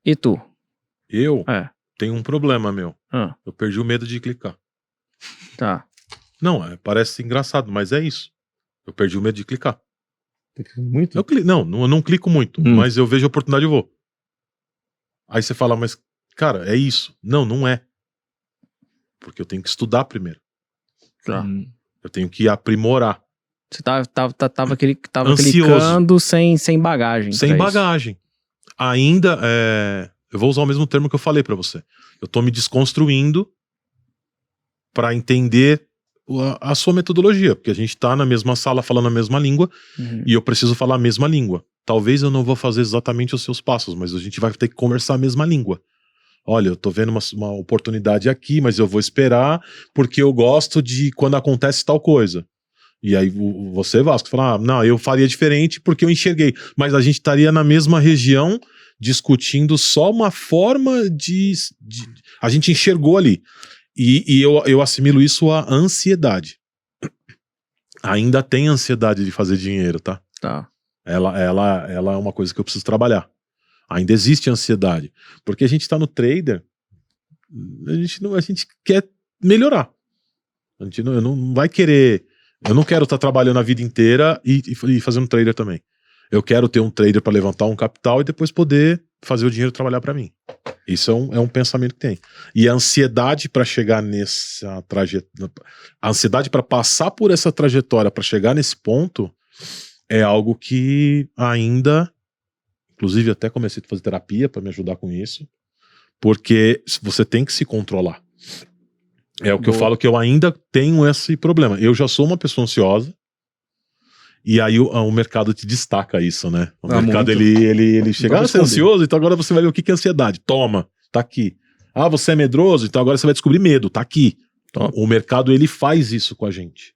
E tu? Eu É. tenho um problema, meu. Ah, Eu perdi o medo de clicar. tá. Não, parece engraçado, mas é isso. Eu perdi o medo de clicar. Muito? Eu não clico muito, mas eu vejo a oportunidade e vou. Aí você fala, mas, cara, é isso. Não é. Porque eu tenho que estudar primeiro. Tá. Eu tenho que aprimorar. Você tava Ansioso. clicando sem bagagem. Sem pra isso. bagagem. Ainda, eu vou usar o mesmo termo que eu falei pra você. Eu tô me desconstruindo pra entender a sua metodologia, porque a gente tá na mesma sala falando a mesma língua e eu preciso falar a mesma língua. Talvez eu não vou fazer exatamente os seus passos, mas a gente vai ter que conversar a mesma língua. Olha, eu tô vendo uma oportunidade aqui, mas eu vou esperar porque eu gosto de quando acontece tal coisa. E aí você, Vasco, fala, não, eu faria diferente porque eu enxerguei. Mas a gente estaria na mesma região discutindo só uma forma de a gente enxergou ali. E eu assimilo isso à ansiedade. Ainda tem ansiedade de fazer dinheiro, tá? Tá. Ela é uma coisa que eu preciso trabalhar. Ainda existe ansiedade. Porque a gente tá no trader, a gente quer melhorar. A gente não vai querer... Eu não quero estar trabalhando a vida inteira e fazendo trader também. Eu quero ter um trader para levantar um capital e depois poder fazer o dinheiro trabalhar para mim. Isso é um pensamento que tem. E a ansiedade para chegar nessa trajetória, a ansiedade para passar por essa trajetória, para chegar nesse ponto, é algo que ainda, inclusive até comecei a fazer terapia para me ajudar com isso, porque você tem que se controlar. É o que eu falo, que eu ainda tenho esse problema. Eu já sou uma pessoa ansiosa, e aí o mercado te destaca isso, né? O mercado, ele chega, você é ansioso, então agora você vai ver o que é ansiedade. Toma, tá aqui. Ah, você é medroso, então agora você vai descobrir medo, tá aqui. Top. O mercado, ele faz isso com a gente.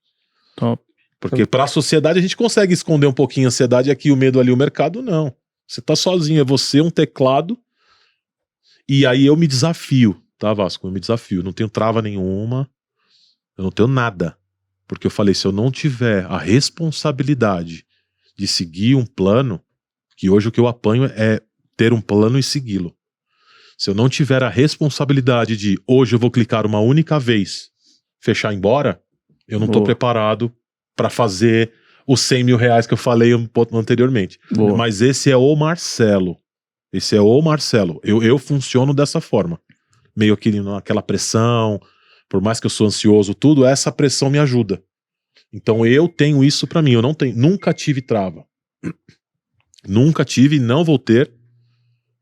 Top. Porque para a sociedade a gente consegue esconder um pouquinho a ansiedade, aqui o medo, ali o mercado, não. Você tá sozinho, é você, um teclado, e aí eu me desafio, tá, Vasco? Eu me desafio, não tenho trava nenhuma, eu não tenho nada. Porque eu falei, se eu não tiver a responsabilidade de seguir um plano, que hoje o que eu apanho é ter um plano e segui-lo. Se eu não tiver a responsabilidade de hoje eu vou clicar uma única vez, fechar e ir embora, eu não tô preparado para fazer os 100 mil reais que eu falei anteriormente. Boa. Mas esse é o Marcelo. Esse é o Marcelo. Eu funciono dessa forma. Meio que naquela pressão... Por mais que eu sou ansioso, tudo, essa pressão me ajuda. Então eu tenho isso pra mim, eu nunca tive trava. Nunca tive e não vou ter,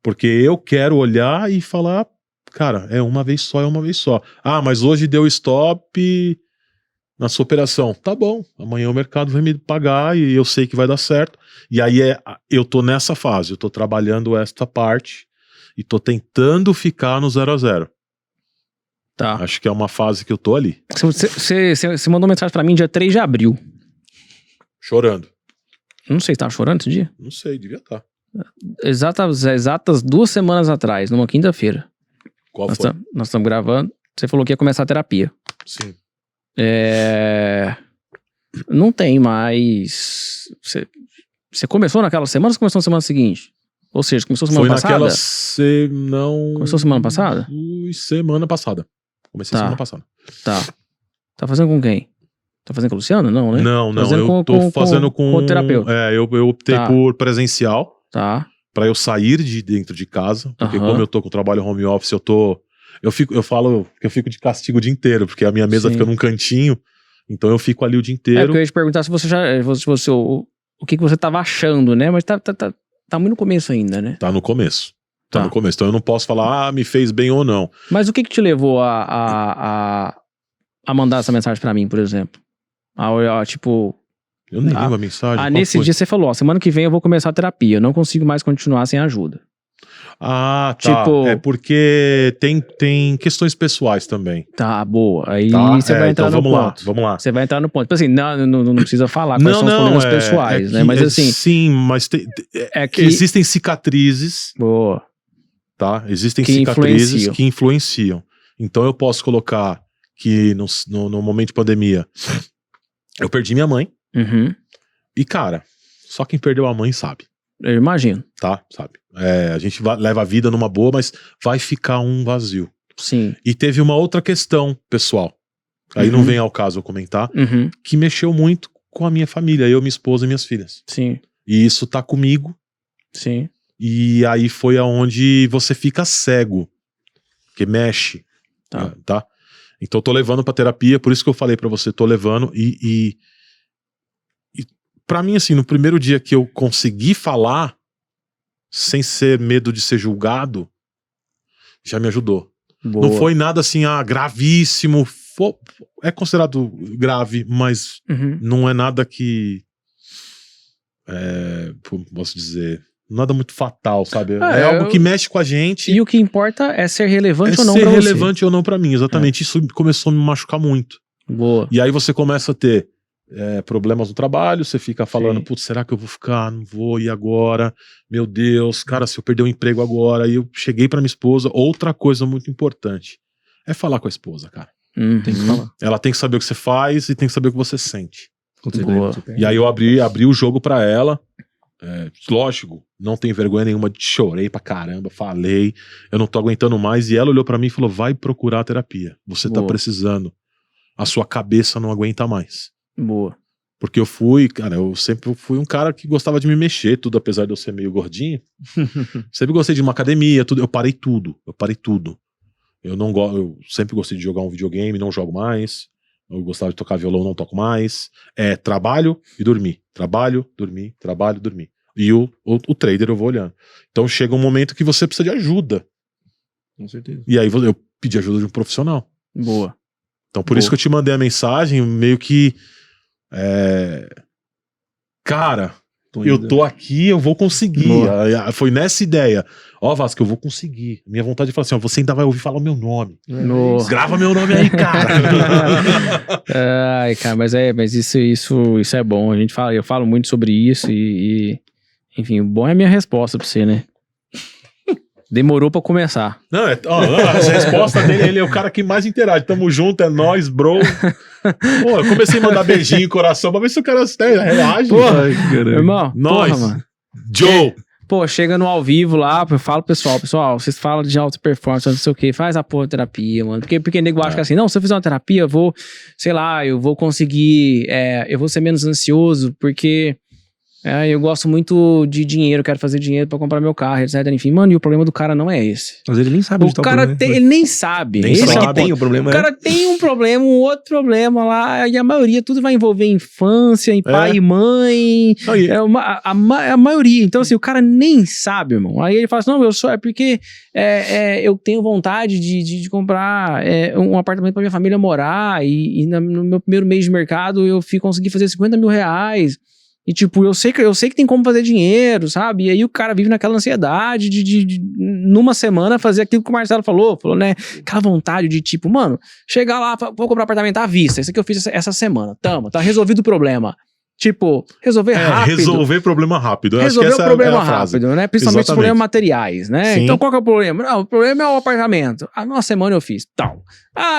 porque eu quero olhar e falar, cara, é uma vez só, é uma vez só. Ah, mas hoje deu stop na sua operação. Tá bom, amanhã o mercado vai me pagar e eu sei que vai dar certo. E aí eu tô nessa fase, eu tô trabalhando esta parte e tô tentando ficar no 0 a 0. Tá. Acho que é uma fase que eu tô ali. Você mandou mensagem pra mim dia 3 de abril. Chorando. Não sei, você tava chorando esse dia? Não sei, devia estar. Exatas 2 semanas atrás, numa quinta-feira. Qual foi? Nós estamos gravando. Você falou que ia começar a terapia. Sim. Não tem mais... Você começou naquela semana ou você começou na semana seguinte? Ou seja, começou semana passada? Começou semana passada? Semana passada. Comecei semana passada. Tá. Tá fazendo com quem? Tá fazendo com a Luciana? Não, né? Não, eu tô fazendo com o terapeuta. Eu optei por presencial. Tá. Pra eu sair de dentro de casa. Porque como eu tô com o trabalho home office, eu falo que eu fico de castigo o dia inteiro, porque a minha mesa fica num cantinho. Então eu fico ali o dia inteiro. Porque eu ia te perguntar se você o que você tava achando, né? Mas tá muito no começo ainda, né? Tá no começo. Tá no começo. Então eu não posso falar, me fez bem ou não. Mas o que te levou a mandar essa mensagem pra mim, por exemplo? Eu nem vi uma mensagem. Nesse dia você falou, semana que vem eu vou começar a terapia. Eu não consigo mais continuar sem ajuda. Ah, tá. É porque tem questões pessoais também. Tá, boa. Aí você vai entrar no ponto. Vamos lá. Você vai entrar no ponto. Tipo assim, não precisa falar quais são os problemas pessoais, né? Mas assim... Sim, mas existem cicatrizes. Boa. tá? Existem Que cicatrizes influenciam. que influenciam. Então eu posso colocar que no momento de pandemia eu perdi minha mãe. Uhum. E, cara, só quem perdeu a mãe sabe, Eu imagino. tá? Sabe? A gente leva a vida numa boa, mas vai ficar um vazio. Sim. E teve uma outra questão, pessoal. Aí não Uhum. vem ao caso eu comentar, Uhum. que mexeu muito com a minha família, eu, minha esposa e minhas filhas. Sim. E isso tá comigo. Sim. E aí foi aonde você fica cego, que mexe, tá? Então eu tô levando pra terapia, por isso que eu falei pra você, tô levando e pra mim, assim, no primeiro dia que eu consegui falar, sem ser medo de ser julgado, já me ajudou. Boa. Não foi nada assim, gravíssimo, é considerado grave, mas Uhum. não é nada que, posso dizer, nada muito fatal, sabe? É algo que mexe com a gente. E o que importa é ser relevante ou não ser pra relevante ou não pra mim, exatamente. Isso começou a me machucar muito. você. Boa. E aí você começa a ter problemas no trabalho, você fica falando, Sim. putz, será que eu vou ficar? Não vou, e agora? Meu Deus, cara, se eu perder o emprego agora. E eu cheguei pra minha esposa, outra coisa muito importante, é falar com a esposa, cara. Uhum. Tem que falar. Ela tem que saber o que você faz e tem que saber o que você sente. Quando você Boa. perde, você perde. E aí eu abri o jogo pra ela. Lógico, não tem vergonha nenhuma, chorei pra caramba, falei, eu não tô aguentando mais. E ela olhou pra mim e falou: vai procurar terapia. Você tá Boa. precisando. A sua cabeça não aguenta mais. Boa. Porque eu sempre fui um cara que gostava de me mexer, tudo, apesar de eu ser meio gordinho. Sempre gostei de uma academia, tudo. Eu parei tudo. Eu sempre gostei de jogar um videogame, não jogo mais. Eu gostava de tocar violão, não toco mais. Trabalho e dormir. Trabalho, dormir, trabalho, dormir. E o trader eu vou olhando. Então chega um momento que você precisa de ajuda. Com certeza. E aí eu pedi ajuda de um profissional. Boa. Então por isso que eu te mandei a mensagem, meio que... Cara, eu tô aqui, eu vou conseguir. Foi nessa ideia. Vasco, eu vou conseguir. Minha vontade de falar assim, você ainda vai ouvir falar o meu nome. Grava meu nome aí, cara. Ai, cara, mas isso é bom. Eu falo muito sobre isso e enfim, o bom é a minha resposta pra você, né? Demorou pra começar. Não, a resposta dele, ele é o cara que mais interage. Tamo junto, é nóis, bro. Pô, eu comecei a mandar beijinho, coração, pra ver se o cara reage. Porra, irmão, Nós. porra, mano. Joe. Pô, chega no ao vivo lá, eu falo, pessoal, vocês falam de alta performance, não sei o que, faz a porra de terapia, mano. Porque nego acha que assim, não, se eu fizer uma terapia, eu vou, sei lá, eu vou conseguir, eu vou ser menos ansioso, porque eu gosto muito de dinheiro, quero fazer dinheiro pra comprar meu carro, etc. Enfim, mano, e o problema do cara não é esse. Mas ele nem sabe onde tá O cara ele nem sabe. Nem Esse sabe. é o tem ponto. o problema. O cara tem um problema, um outro problema lá, e a maioria, tudo vai envolver infância, em pai e mãe, Aí, a maioria. Então, assim, o cara nem sabe, irmão. Aí ele fala assim, não, é porque eu tenho vontade de comprar um apartamento pra minha família morar, e no meu primeiro mês de mercado eu consegui fazer 50 mil reais. E tipo, eu sei que tem como fazer dinheiro, sabe? E aí o cara vive naquela ansiedade de numa semana fazer aquilo que o Marcelo falou, né? Aquela vontade de tipo, mano, chegar lá, vou comprar apartamento à vista. Isso aqui eu fiz essa semana. Tá resolvido o problema. Tipo, resolver rápido. resolver problema rápido. Eu acho que Resolver essa o problema é a frase. rápido, né? Principalmente os Exatamente. problemas materiais, né? Sim. Então qual que é o problema? Não, o problema é o apartamento. Numa semana eu fiz, tal.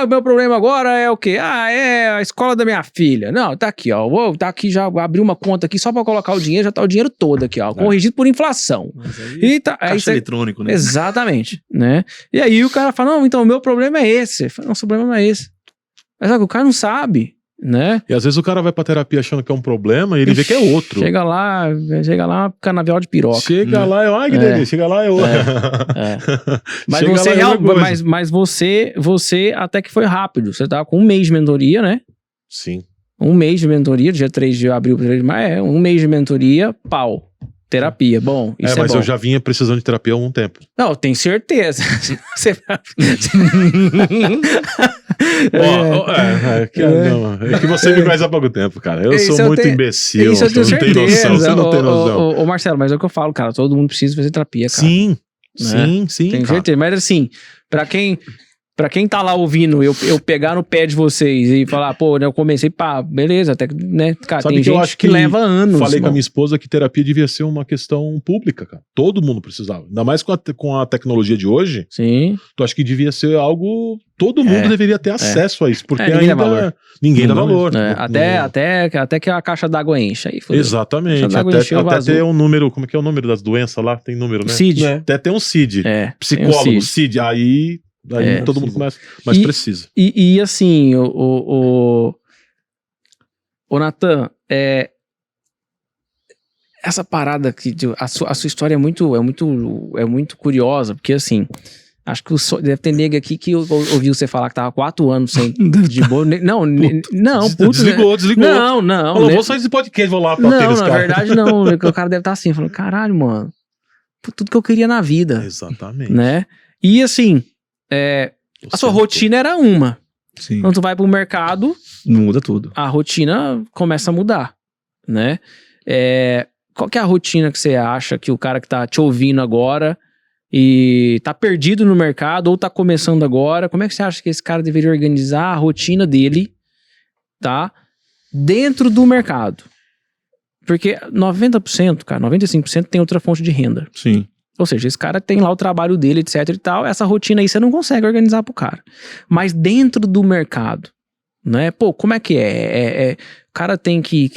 O meu problema agora é o quê? É a escola da minha filha. Não, tá aqui, ó. Tá aqui, já abri uma conta aqui só pra colocar o dinheiro, já tá o dinheiro todo aqui, ó. Corrigido por inflação. E tá, Caixa eletrônico, né? Exatamente, né? E aí o cara fala, não, então o meu problema é esse. Eu falo, não, seu problema não é esse. Mas sabe, o cara não sabe, né? E às vezes o cara vai pra terapia achando que é um problema e ele vê que é outro. Chega lá, canavial de piroca. Chega lá, ai que delícia, chega lá, Mas Chega você, lá, é outra coisa. mas você até que foi rápido. Você tava com um mês de mentoria, né? Sim. Um mês de mentoria, dia 3 de abril, 3 de maio, um mês de mentoria, pau. Terapia, bom, isso Mas bom. eu já vinha precisando de terapia há algum tempo. Não, eu tenho certeza. Você... É que você me conhece há pouco tempo, cara. Eu Isso sou eu muito tenho- imbecil. Isso eu tenho você não tem certeza. noção, você não tem noção. Ô, Marcelo, mas é o que eu falo, cara. Todo mundo precisa fazer terapia, cara. Sim, Né? sim, Tenho cara. certeza. Mas assim, pra quem Pra quem tá lá ouvindo, eu pegar no pé de vocês e falar, pô, eu comecei, pá, beleza, até que, né, cara, Sabe tem que eu gente acho que que leva anos. Falei com a mano. minha esposa que terapia devia ser uma questão pública, cara. Todo mundo precisava. Ainda mais com a tecnologia de hoje, Sim. tu acha que devia ser algo... Todo mundo deveria ter acesso a isso, porque ninguém dá ainda valor. ninguém dá Não dá valor. É, No- até que a caixa d'água enche. Aí, fodeu. Exatamente. Caixa d'água encheu, Até vazou. ter um número... Como é que é o número das doenças lá? Tem número, né? CID. Até ter um CID. É, Psicólogo, tem um CID. Aí todo mundo começa... Mas E- precisa. E assim, o Natan, essa parada aqui, a sua história é muito curiosa, porque assim, acho que deve ter nego aqui que ouviu você falar que tava 4 anos sem de boa. Não, puto. Desligou. Não. Falou, vou sair desse podcast, vou lá pra Não, aqueles na caras. verdade não. O cara deve estar assim, falando, caralho, mano, tudo que eu queria na vida, Exatamente. né? E assim, a sua rotina era uma. Sim. Quando tu vai pro mercado, Muda tudo. a rotina começa a mudar, né? Qual que é a rotina que você acha que o cara que tá te ouvindo agora e tá perdido no mercado ou tá começando agora, como é que você acha que esse cara deveria organizar a rotina dele, tá? Dentro do mercado. Porque 90%, cara, 95% tem outra fonte de renda. Sim. Ou seja, esse cara tem lá o trabalho dele, etc e tal. Essa rotina aí você não consegue organizar pro cara. Mas dentro do mercado, né? Pô, como é que é? O cara tem que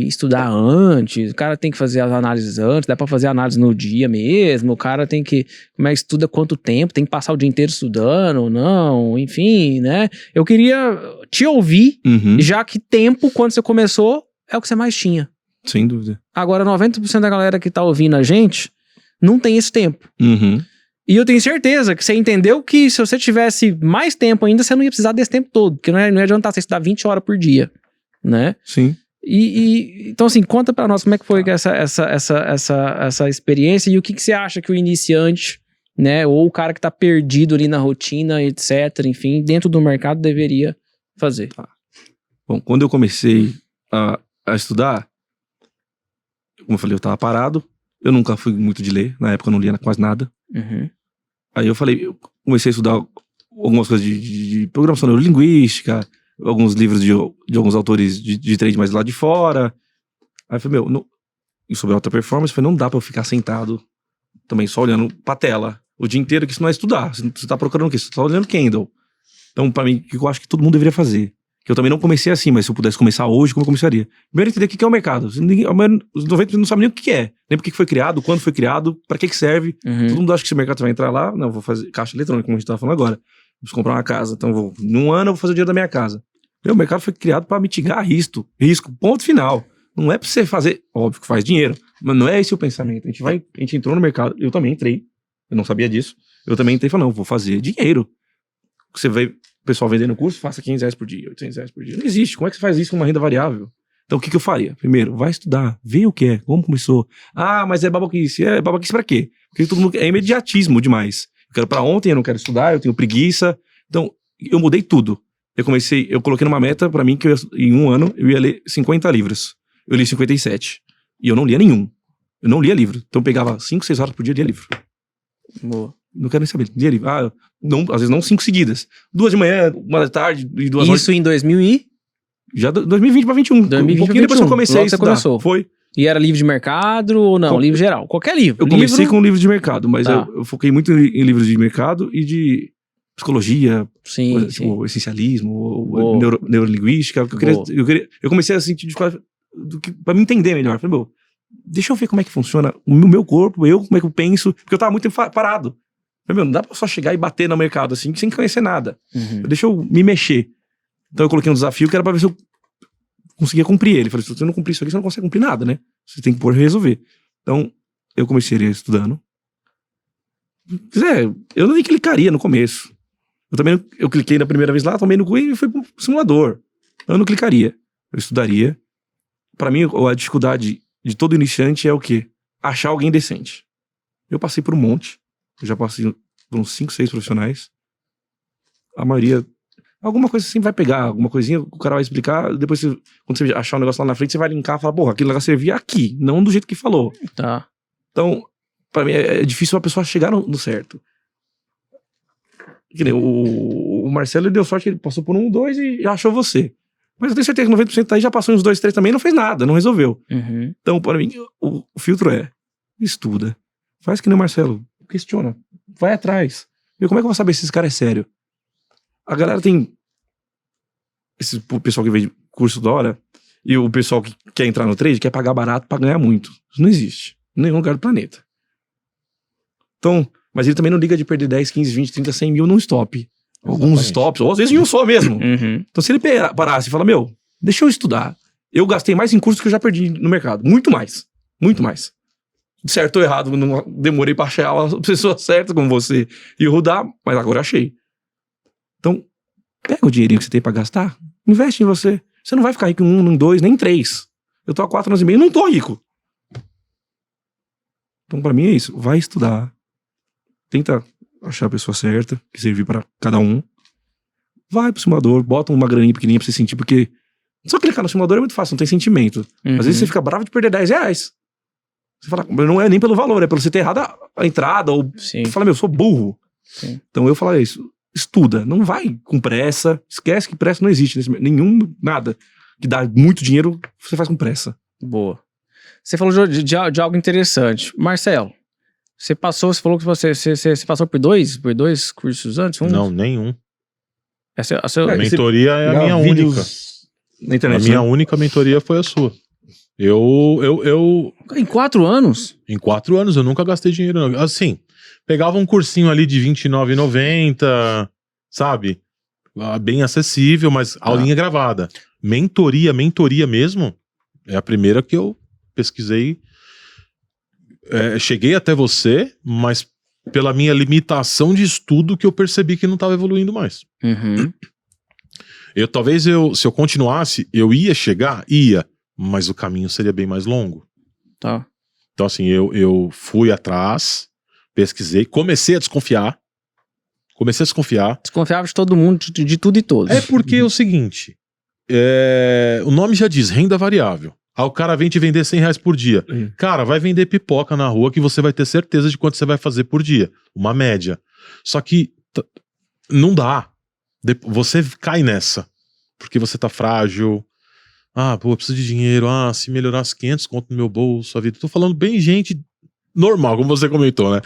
estudar antes, o cara tem que fazer as análises antes, dá pra fazer análise no dia mesmo, o cara tem que... Como é que estuda quanto tempo? Tem que passar o dia inteiro estudando ou não? Enfim, né? Eu queria te ouvir, Uhum. já que tempo, quando você começou, é o que você mais tinha. Sem dúvida. Agora, 90% da galera que tá ouvindo a gente não tem esse tempo. Uhum. E eu tenho certeza que você entendeu que se você tivesse mais tempo ainda, você não ia precisar desse tempo todo. Porque não ia adiantar você estudar 20 horas por dia, né? Sim. Então assim, conta pra nós como é que foi essa experiência e o que você acha que o iniciante, né? Ou o cara que tá perdido ali na rotina, etc. Enfim, dentro do mercado deveria fazer. Bom, quando eu comecei a estudar, como eu falei, eu tava parado. Eu nunca fui muito de ler. Na época eu não lia quase nada. Uhum. Aí eu comecei a estudar algumas coisas de programação neurolinguística, alguns livros de alguns autores de trade mais lá de fora. Aí eu falei, e sobre alta performance, eu falei, não dá pra eu ficar sentado também só olhando pra tela o dia inteiro, que isso não é estudar. Você tá procurando o quê? Você tá olhando Kindle. Então, pra mim, o que eu acho que todo mundo deveria fazer? Que eu também não comecei assim, mas se eu pudesse começar hoje, como eu começaria? Primeiro, entender o que é o mercado. Os 90% não sabem nem o que é. Nem por que foi criado, quando foi criado, pra que serve. Uhum. Todo mundo acha que esse mercado vai entrar lá. Não, vou fazer caixa eletrônica, como a gente tava falando agora. Vou comprar uma casa. Então, num ano eu vou fazer o dinheiro da minha casa. O mercado foi criado pra mitigar risco. Ponto final. Não é pra você fazer... Óbvio que faz dinheiro. Mas não é esse o pensamento. A gente entrou no mercado. Eu também entrei. Eu não sabia disso. Eu também entrei e falei, não, vou fazer dinheiro. Você vê o pessoal vendendo curso, faça R$500 por dia, R$800 por dia. Não existe. Como é que você faz isso com uma renda variável? Então, o que eu faria? Primeiro, vai estudar, vê o que é, como começou. Ah, mas é babaquice. É babaquice pra quê? Porque todo mundo é imediatismo demais. Eu quero pra ontem, eu não quero estudar, eu tenho preguiça. Então, eu mudei tudo. Eu coloquei numa meta pra mim que em um ano eu ia ler 50 livros. Eu li 57. E eu não lia nenhum. Eu não lia livro. Então, eu pegava 5, 6 horas por dia e lia livro. Boa. Não quero nem saber. Lia livro. Às vezes não 5 seguidas. 2 de manhã, 1 da tarde e 2 Isso em 2000 e... Já 2020 pra 21. 2020 um pouquinho depois que eu comecei Logo a estudar. começou. Foi. E era livro de mercado ou não? Livro geral. Qualquer livro. Eu comecei com livros de mercado, mas Tá. eu foquei muito em livros de mercado e de psicologia, Sim, coisa, sim. tipo, essencialismo, Boa. neurolinguística. Eu comecei a sentir pra me entender melhor. Eu falei, deixa eu ver como é que funciona o meu corpo, como é que eu penso, porque eu tava muito tempo parado. Eu falei, não dá pra só chegar e bater no mercado assim, sem conhecer nada. Uhum. Deixa eu me mexer. Então eu coloquei um desafio que era pra ver se eu conseguia cumprir ele. Falei, se você não cumprir isso aqui, você não consegue cumprir nada, né? Você tem que pôr e resolver. Então, eu comecei estudando. Eu nem clicaria no começo. Eu cliquei na primeira vez lá, tomei no cu e fui pro simulador. Eu não clicaria. Eu estudaria. Pra mim, a dificuldade de todo iniciante é o quê? Achar alguém decente. Eu passei por um monte. Eu já passei por uns 5, 6 profissionais. A maioria... Alguma coisa assim vai pegar, alguma coisinha, o cara vai explicar, depois quando você achar um negócio lá na frente, você vai linkar e falar, porra, aquele negócio servia aqui, não do jeito que falou. Tá. Então, pra mim é difícil a pessoa chegar no certo. Que nem o Marcelo, ele deu sorte que ele passou por 1, 2 e já achou você. Mas eu tenho certeza que 90% aí já passou uns 2, 3 também e não fez nada, não resolveu. Uhum. Então, para mim, o filtro é: estuda. Faz que nem o Marcelo. Questiona. Vai atrás. Meu, como é que eu vou saber se esse cara é sério? A galera tem... o pessoal que vende curso da hora e o pessoal que quer entrar no trade quer pagar barato pra ganhar muito. Isso não existe. Em nenhum lugar do planeta. Então, mas ele também não liga de perder 10, 15, 20, 30, 100 mil num stop. Alguns stops, ou às vezes em um só mesmo. Uhum. Então se ele parasse e falar, meu, deixa eu estudar. Eu gastei mais em curso que eu já perdi no mercado. Muito mais. Muito mais. Certo ou errado, não demorei pra achar a pessoa certa como você e o Rudá, mas agora achei. Então, pega o dinheirinho que você tem pra gastar, investe em você. Você não vai ficar rico em 1, em 2, nem em 3. Eu tô há 4 anos e meio e não tô rico. Então, pra mim é isso. Vai estudar. Tenta achar a pessoa certa, que servir pra cada um. Vai pro simulador, bota uma graninha pequenininha pra você sentir, porque só clicar no simulador é muito fácil, não tem sentimento. Uhum. Às vezes você fica bravo de perder 10 reais. Você fala, não é nem pelo valor, é pelo você ter errado a entrada, ou Sim. fala, meu, eu sou burro. Sim. Então eu falo isso, estuda, não vai com pressa, esquece que pressa não existe, nada que dá muito dinheiro, você faz com pressa. Boa. Você falou de algo interessante. Marcelo, você falou que você passou por dois cursos antes? Não, nenhum. A A mentoria é a minha única. Na internet, A minha única mentoria foi a sua. Em 4 anos? Em 4 anos, eu nunca gastei dinheiro. Não. Assim, pegava um cursinho ali de R$29,90, sabe? Bem acessível, mas aulinha gravada. Mentoria mesmo, é a primeira que eu pesquisei. Cheguei até você, mas pela minha limitação de estudo que eu percebi que não estava evoluindo mais. Uhum. Se eu continuasse, eu ia chegar? Ia. Mas o caminho seria bem mais longo. Tá. Então, assim, eu fui atrás, pesquisei, comecei a desconfiar. Desconfiava de todo mundo, de tudo e todos. É porque é o seguinte, o nome já diz, renda variável. Aí o cara vem te vender R$100 por dia. Cara, vai vender pipoca na rua que você vai ter certeza de quanto você vai fazer por dia. Uma média. Só que não dá. Você cai nessa. Porque você tá frágil. Pô, eu preciso de dinheiro. Se melhorasse 500 conto no meu bolso, a vida. Tô falando bem gente normal, como você comentou, né?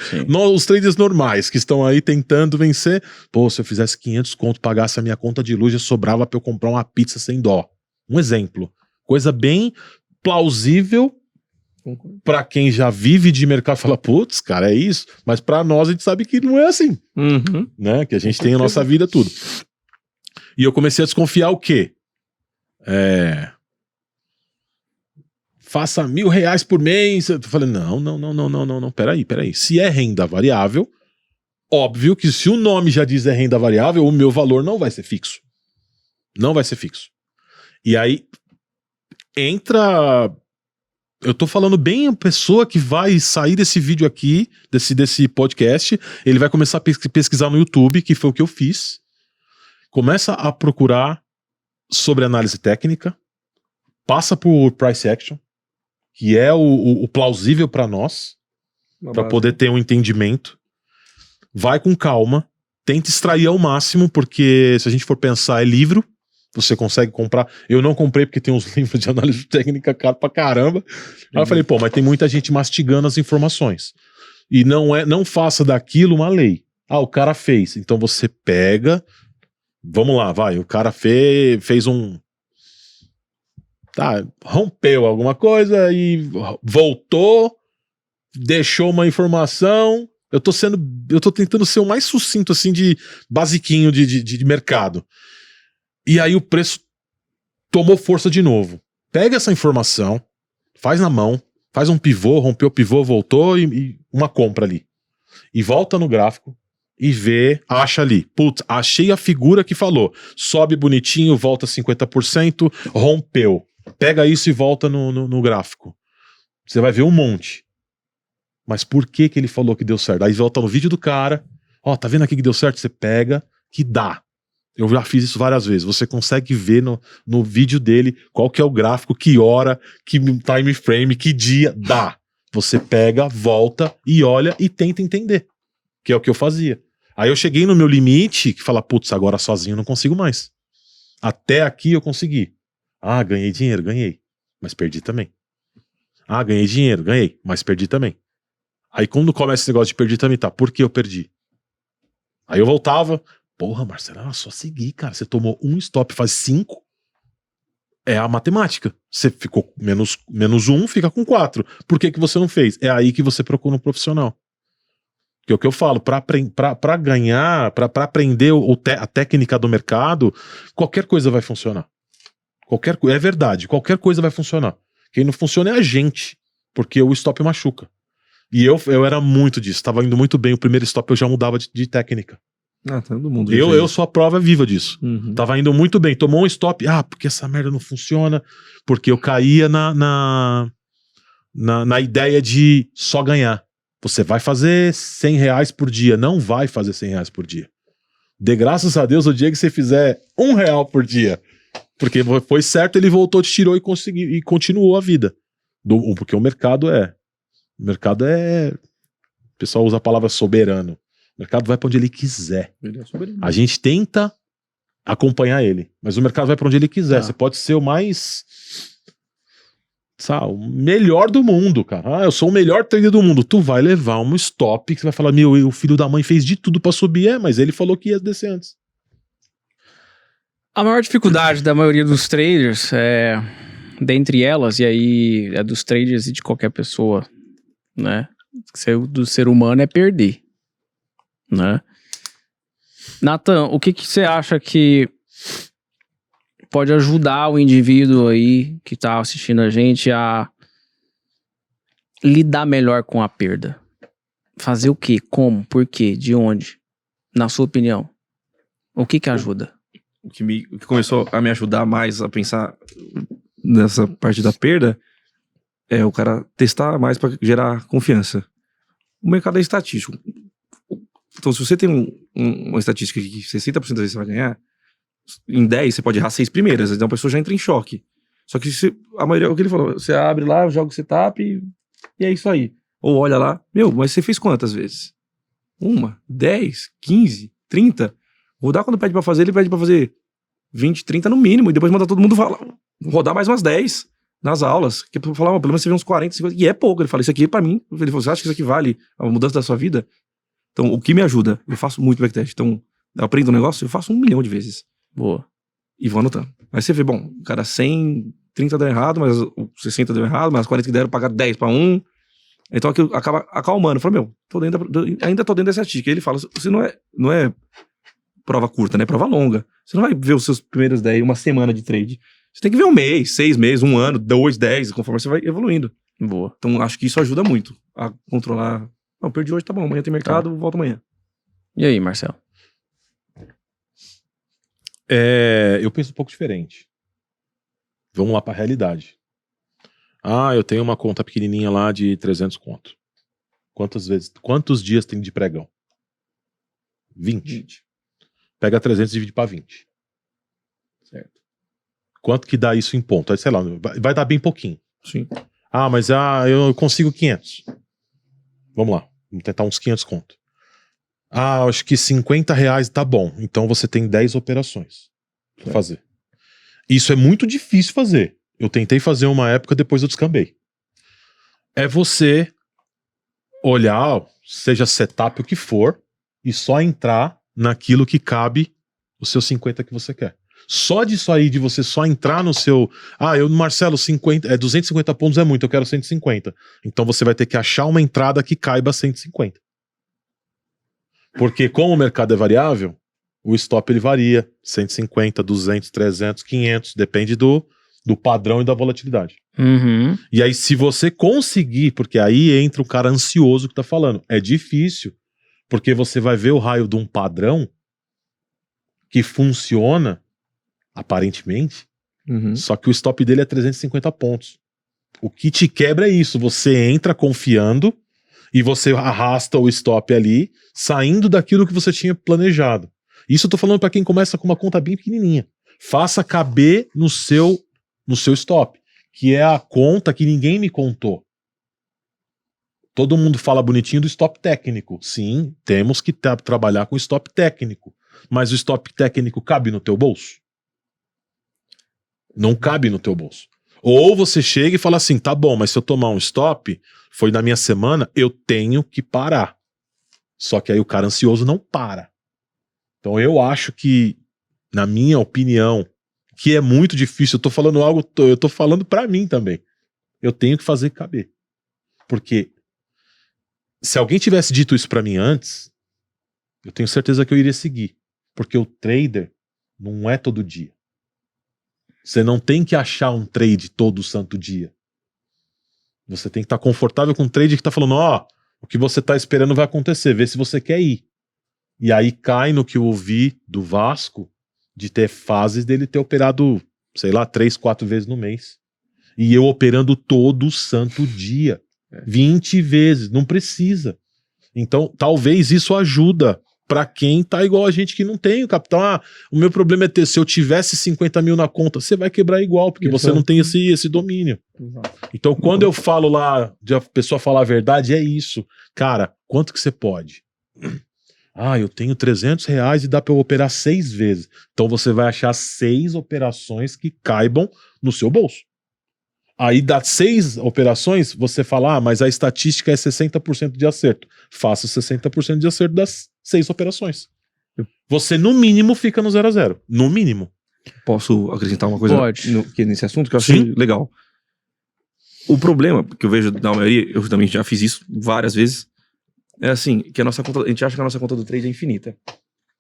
Os traders normais que estão aí tentando vencer. Pô, se eu fizesse 500 conto, pagasse a minha conta de luz, já sobrava pra eu comprar uma pizza sem dó. Um exemplo. Coisa bem plausível pra quem já vive de mercado. Fala, putz, cara, é isso. Mas pra nós a gente sabe que não é assim. Uhum. Né? Que a gente tem a nossa vida, tudo. E eu comecei a desconfiar o quê? Faça R$1.000 por mês. Eu falei, não, peraí. Se é renda variável, óbvio que se o nome já diz renda variável, o meu valor não vai ser fixo. Não vai ser fixo. E aí, eu tô falando bem a pessoa que vai sair desse vídeo aqui, desse podcast, ele vai começar a pesquisar no YouTube, que foi o que eu fiz. Começa a procurar sobre análise técnica, passa por price action, que é o plausível para nós, para poder ter um entendimento. Vai com calma, tenta extrair ao máximo, porque se a gente for pensar, é livro, você consegue comprar. Eu não comprei porque tem uns livros de análise técnica caro pra caramba. Aí eu falei, pô, mas tem muita gente mastigando as informações. E não faça daquilo uma lei. O cara fez. Então você pega, vamos lá, vai. O cara fez um... rompeu alguma coisa e voltou, deixou uma informação. Eu tô tentando ser o mais sucinto assim de basiquinho de mercado. E aí o preço tomou força de novo. Pega essa informação, faz na mão, faz um pivô, rompeu o pivô, voltou e uma compra ali. E volta no gráfico e vê, acha ali. Putz, achei a figura que falou. Sobe bonitinho, volta 50%, rompeu. Pega isso e volta no gráfico. Você vai ver um monte. Mas por que ele falou que deu certo? Aí volta no vídeo do cara. Tá vendo aqui que deu certo? Você pega, que dá. Eu já fiz isso várias vezes. Você consegue ver no vídeo dele qual que é o gráfico, que hora, que time frame, que dia, dá. Você pega, volta e olha e tenta entender. Que é o que eu fazia. Aí eu cheguei no meu limite, que fala, putz, agora sozinho eu não consigo mais. Até aqui eu consegui. Ah, ganhei dinheiro, ganhei. Mas perdi também. Ah, ganhei dinheiro, ganhei. Mas perdi também. Aí quando começa esse negócio de perdi também, tá, por que eu perdi? Aí eu voltava, porra, Marcelo, só seguir, cara. Você tomou um stop, faz 5. É a matemática. Você ficou menos 1, fica com 4. Por que você não fez? É aí que você procura um profissional. Que é o que eu falo, pra ganhar, pra aprender a técnica do mercado, qualquer coisa vai funcionar. É verdade, qualquer coisa vai funcionar. Quem não funciona é a gente, porque o stop machuca. E eu era muito disso, tava indo muito bem. O primeiro stop eu já mudava de técnica. Todo mundo. Eu sou a prova viva disso. Uhum. Tava indo muito bem, tomou um stop, porque essa merda não funciona, porque eu caía na ideia de só ganhar. Você vai fazer R$100 por dia. Não vai fazer R$100 por dia. Dê graças a Deus o dia que você fizer R$1 por dia. Porque foi certo, ele voltou, te tirou e continuou a vida. Porque o mercado é... O pessoal usa a palavra soberano. O mercado vai para onde ele quiser. Ele é soberano. A gente tenta acompanhar ele. Mas o mercado vai para onde ele quiser. Você pode ser o mais... o melhor do mundo, cara. Eu sou o melhor trader do mundo. Tu vai levar um stop que você vai falar, o filho da mãe fez de tudo pra subir. Mas ele falou que ia descer antes. A maior dificuldade da maioria dos traders dentre elas, e aí é dos traders e de qualquer pessoa, né? Do ser humano é perder, né? Nathan, o que você acha que pode ajudar o indivíduo aí que tá assistindo a gente a lidar melhor com a perda? Fazer o quê? Como? Por quê? De onde? Na sua opinião, o que ajuda? O que começou a me ajudar mais a pensar nessa parte da perda é o cara testar mais para gerar confiança. O mercado é estatístico. Então, se você tem uma estatística que 60% das vezes você vai ganhar, em 10 você pode errar 6 primeiras, então a pessoa já entra em choque. Só que a maioria, o que ele falou, você abre lá, joga o setup e é isso aí. Ou olha lá, mas você fez quantas vezes? 1, 10, 15, 30? Rodar quando pede pra fazer, ele pede pra fazer 20, 30 no mínimo, e depois manda todo mundo rodar mais umas 10 nas aulas, que é pra falar, pelo menos você vê uns 40, 50, e é pouco. Ele fala, isso aqui pra mim, ele falou, você acha que isso aqui vale a mudança da sua vida? Então, o que me ajuda, eu faço muito backtest, então, eu aprendo um negócio, eu faço 1 milhão de vezes. Boa. E vou anotando. Aí você vê, o cara 100, 30 deu errado, mas o 60 deu errado, mas 40 que deram, pagaram 10 pra 1. Então aquilo acaba acalmando. Eu falo, ainda tô dentro dessa estatística. Ele fala, você não é prova curta, né? Prova longa. Você não vai ver os seus primeiros 10, uma semana de trade. Você tem que ver 1 mês, 6 meses, 1 ano, 2, 10, conforme você vai evoluindo. Boa. Então acho que isso ajuda muito a controlar. Não, perdi hoje, tá bom, amanhã tem mercado, volto amanhã. E aí, Marcelo? Eu penso um pouco diferente. Vamos lá pra realidade. Eu tenho uma conta pequenininha lá de 300 conto. Quantos dias tem de pregão? 20. Pega 300 e divide pra 20. Certo. Quanto que dá isso em ponto? Aí, sei lá, vai dar bem pouquinho. Sim. Mas eu consigo 500. Vamos lá, vamos tentar uns 500 conto. Acho que R$50 tá bom. Então você tem 10 operações pra fazer. Isso é muito difícil fazer. Eu tentei fazer uma época, depois eu descambei. É você olhar, seja setup o que for, e só entrar naquilo que cabe os seus 50 que você quer. Só disso aí, de você só entrar no seu... Marcelo, 250 pontos é muito, eu quero 150. Então você vai ter que achar uma entrada que caiba 150. Porque como o mercado é variável, o stop ele varia. 150, 200, 300, 500, depende do padrão e da volatilidade. Uhum. E aí se você conseguir, porque aí entra o cara ansioso que tá falando, é difícil, porque você vai ver o raio de um padrão que funciona, aparentemente, só que o stop dele é 350 pontos. O que te quebra é isso, você entra confiando e você arrasta o stop ali, saindo daquilo que você tinha planejado. Isso eu tô falando para quem começa com uma conta bem pequenininha. Faça caber no seu stop, que é a conta que ninguém me contou. Todo mundo fala bonitinho do stop técnico. Sim, temos que trabalhar com stop técnico. Mas o stop técnico cabe no teu bolso? Não cabe no teu bolso. Ou você chega e fala assim, tá bom, mas se eu tomar um stop, foi na minha semana, eu tenho que parar. Só que aí o cara ansioso não para. Então eu acho que, na minha opinião, que é muito difícil, eu tô falando algo, eu tô falando pra mim também. Eu tenho que fazer caber. Porque se alguém tivesse dito isso pra mim antes, eu tenho certeza que eu iria seguir. Porque o trader não é todo dia. Você não tem que achar um trade todo santo dia. Você tem que estar confortável com um trade que tá falando, ó, o que você tá esperando vai acontecer, vê se você quer ir. E aí cai no que eu ouvi do Vasco, de ter fases dele ter operado, sei lá, 3, 4 vezes no mês. E eu operando todo santo dia. 20 vezes, não precisa. Então, talvez isso ajuda pra quem tá igual a gente que não tem o capital. Ah, o meu problema é ter, se eu tivesse 50 mil na conta, você vai quebrar igual, porque você não tem esse domínio. Então, quando eu falo lá, de a pessoa falar a verdade, é isso. Cara, quanto que você pode? Ah, eu tenho R$300 e dá pra eu operar 6 vezes. Então você vai achar 6 operações que caibam no seu bolso. Aí das 6 operações, você fala, ah, mas a estatística é 60% de acerto. Faça 60% de acerto das 6 operações. Você, no mínimo, fica no 0 a 0. No mínimo. Posso acrescentar uma coisa nesse assunto que eu achei Sim. legal? O problema que eu vejo da maioria, eu também já fiz isso várias vezes, é assim, que a gente acha que a nossa conta do trade é infinita.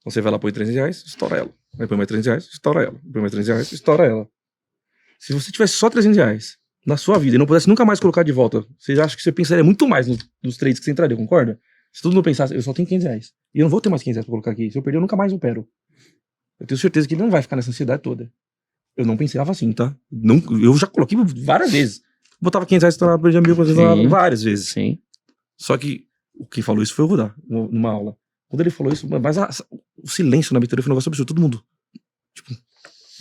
Você vai lá, põe R$300, estoura ela. Vai põe mais R$300, estoura ela. Põe mais R$300, estoura ela. Se você tivesse só R$300 na sua vida e não pudesse nunca mais colocar de volta, você acha que você pensaria muito mais nos trades que você entraria, concorda? Se todo mundo pensasse, eu só tenho R$500 e eu não vou ter mais R$500 pra colocar aqui. Se eu perder, eu nunca mais opero. Eu tenho certeza que ele não vai ficar nessa ansiedade toda. Eu não pensava assim, tá? Não, eu já coloquei várias vezes. Botava R$500, estourava, perdia 1.000, estourava várias vezes. Sim. Só que quem falou isso foi o Rudá, numa aula. Quando ele falou isso, mas o silêncio na abertura foi um negócio absurdo. Todo mundo, tipo,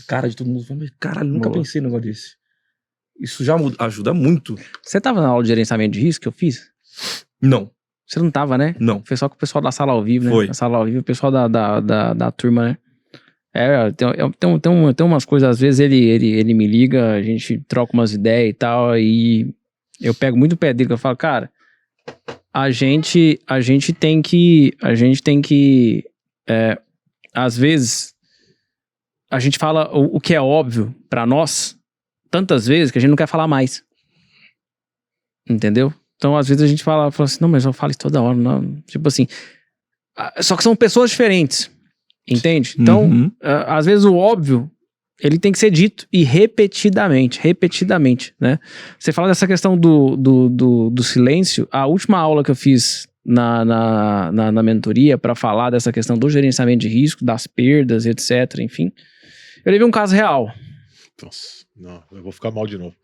cara de todo mundo, caralho, nunca pensei num negócio desse. Isso já ajuda muito. Você tava na aula de gerenciamento de risco que eu fiz? Não. Você não tava, né? Não. Foi só com o pessoal da sala ao vivo, né? Foi. Na sala ao vivo, o pessoal da turma, né? Tem umas coisas, às vezes ele me liga, a gente troca umas ideias e tal, e eu pego muito o pé dele, que eu falo, cara, a gente tem que às vezes a gente fala o que é óbvio pra nós tantas vezes que a gente não quer falar mais, entendeu? Então às vezes a gente fala assim, não, mas eu falo isso toda hora, não. Tipo assim, só que são pessoas diferentes, entende? Então às vezes o óbvio ele tem que ser dito e repetidamente, né? Você fala dessa questão do silêncio. A última aula que eu fiz na mentoria para falar dessa questão do gerenciamento de risco, das perdas, etc, enfim, eu levei um caso real. Nossa, não, eu vou ficar mal de novo.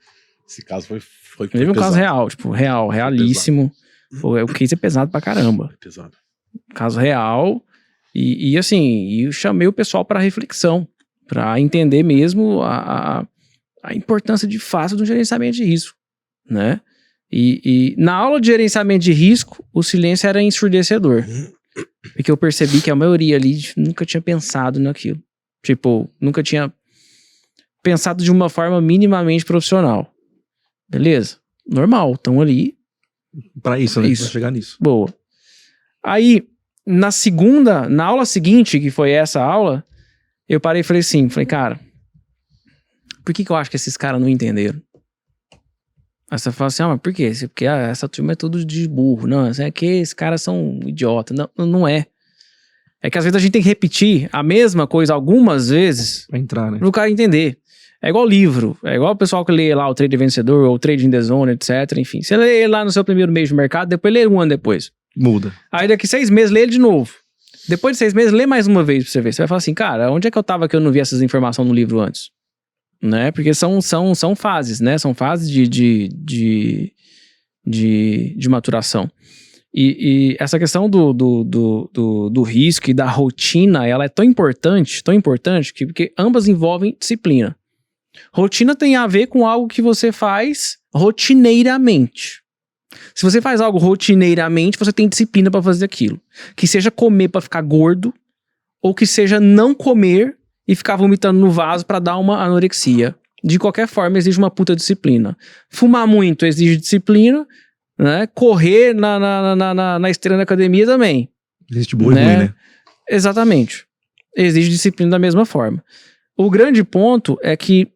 Esse caso foi eu levei um caso real, tipo, realíssimo. O case é pesado pra caramba. É pesado. Caso real. E assim, eu chamei o pessoal para reflexão, para entender mesmo a importância de fato do gerenciamento de risco, né? E na aula de gerenciamento de risco, o silêncio era ensurdecedor. Porque eu percebi que a maioria ali nunca tinha pensado naquilo. Tipo, nunca tinha pensado de uma forma minimamente profissional. Beleza? Normal, estão ali. Pra isso, né? Pra chegar nisso. Boa. Aí, na aula seguinte, que foi essa aula, eu parei e falei assim, cara, por que eu acho que esses caras não entenderam? Aí você fala assim, mas por quê? Porque essa turma é tudo de burro. Não, é que esses caras são idiotas. Não é. É que às vezes a gente tem que repetir a mesma coisa algumas vezes pra entrar, né? Pro cara entender. É igual livro. É igual o pessoal que lê lá o Trade Vencedor ou o Trade in the Zone, etc. Enfim, você lê ele lá no seu primeiro mês de mercado, depois lê um ano depois. Muda. Aí daqui 6 meses lê ele de novo. Depois de 6 meses, lê mais uma vez pra você ver. Você vai falar assim, cara, onde é que eu tava que eu não vi essas informações no livro antes? Né? Porque são fases, né? São fases de maturação. E essa questão do risco e da rotina, ela é tão importante, porque ambas envolvem disciplina. Rotina tem a ver com algo que você faz rotineiramente. Se você faz algo rotineiramente, você tem disciplina pra fazer aquilo. Que seja comer pra ficar gordo, ou que seja não comer e ficar vomitando no vaso pra dar uma anorexia. De qualquer forma, exige uma puta disciplina. Fumar muito exige disciplina, né? Correr na esteira da academia também. Existe boa e ruim, né? Exatamente. Exige disciplina da mesma forma. O grande ponto é que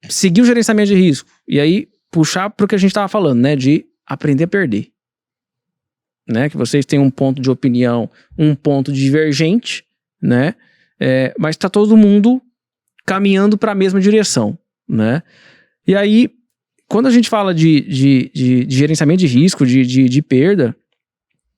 seguir o gerenciamento de risco. E aí, puxar pro que a gente tava falando, né? De aprender a perder. Né? Que vocês têm um ponto de opinião, um ponto divergente, né? Mas tá todo mundo caminhando para a mesma direção, né? E aí, quando a gente fala de gerenciamento de risco, de perda,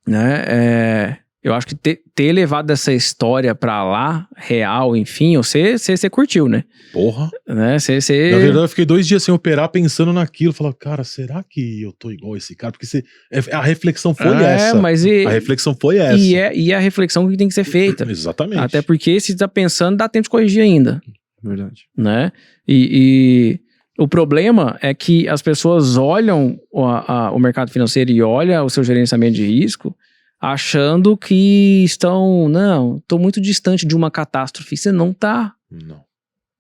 né? Eu acho que ter levado essa história pra lá, real, enfim, você curtiu, né? Porra. Né? Na verdade, eu fiquei 2 dias sem operar pensando naquilo. Falava, cara, será que eu tô igual esse cara? Porque a reflexão foi essa. Mas a reflexão foi essa. E a reflexão que tem que ser feita. Exatamente. Até porque se tá pensando, dá tempo de corrigir ainda. Verdade. Né? E o problema é que as pessoas olham o mercado financeiro e olham o seu gerenciamento de risco achando que tô muito distante de uma catástrofe. Você não tá. Não.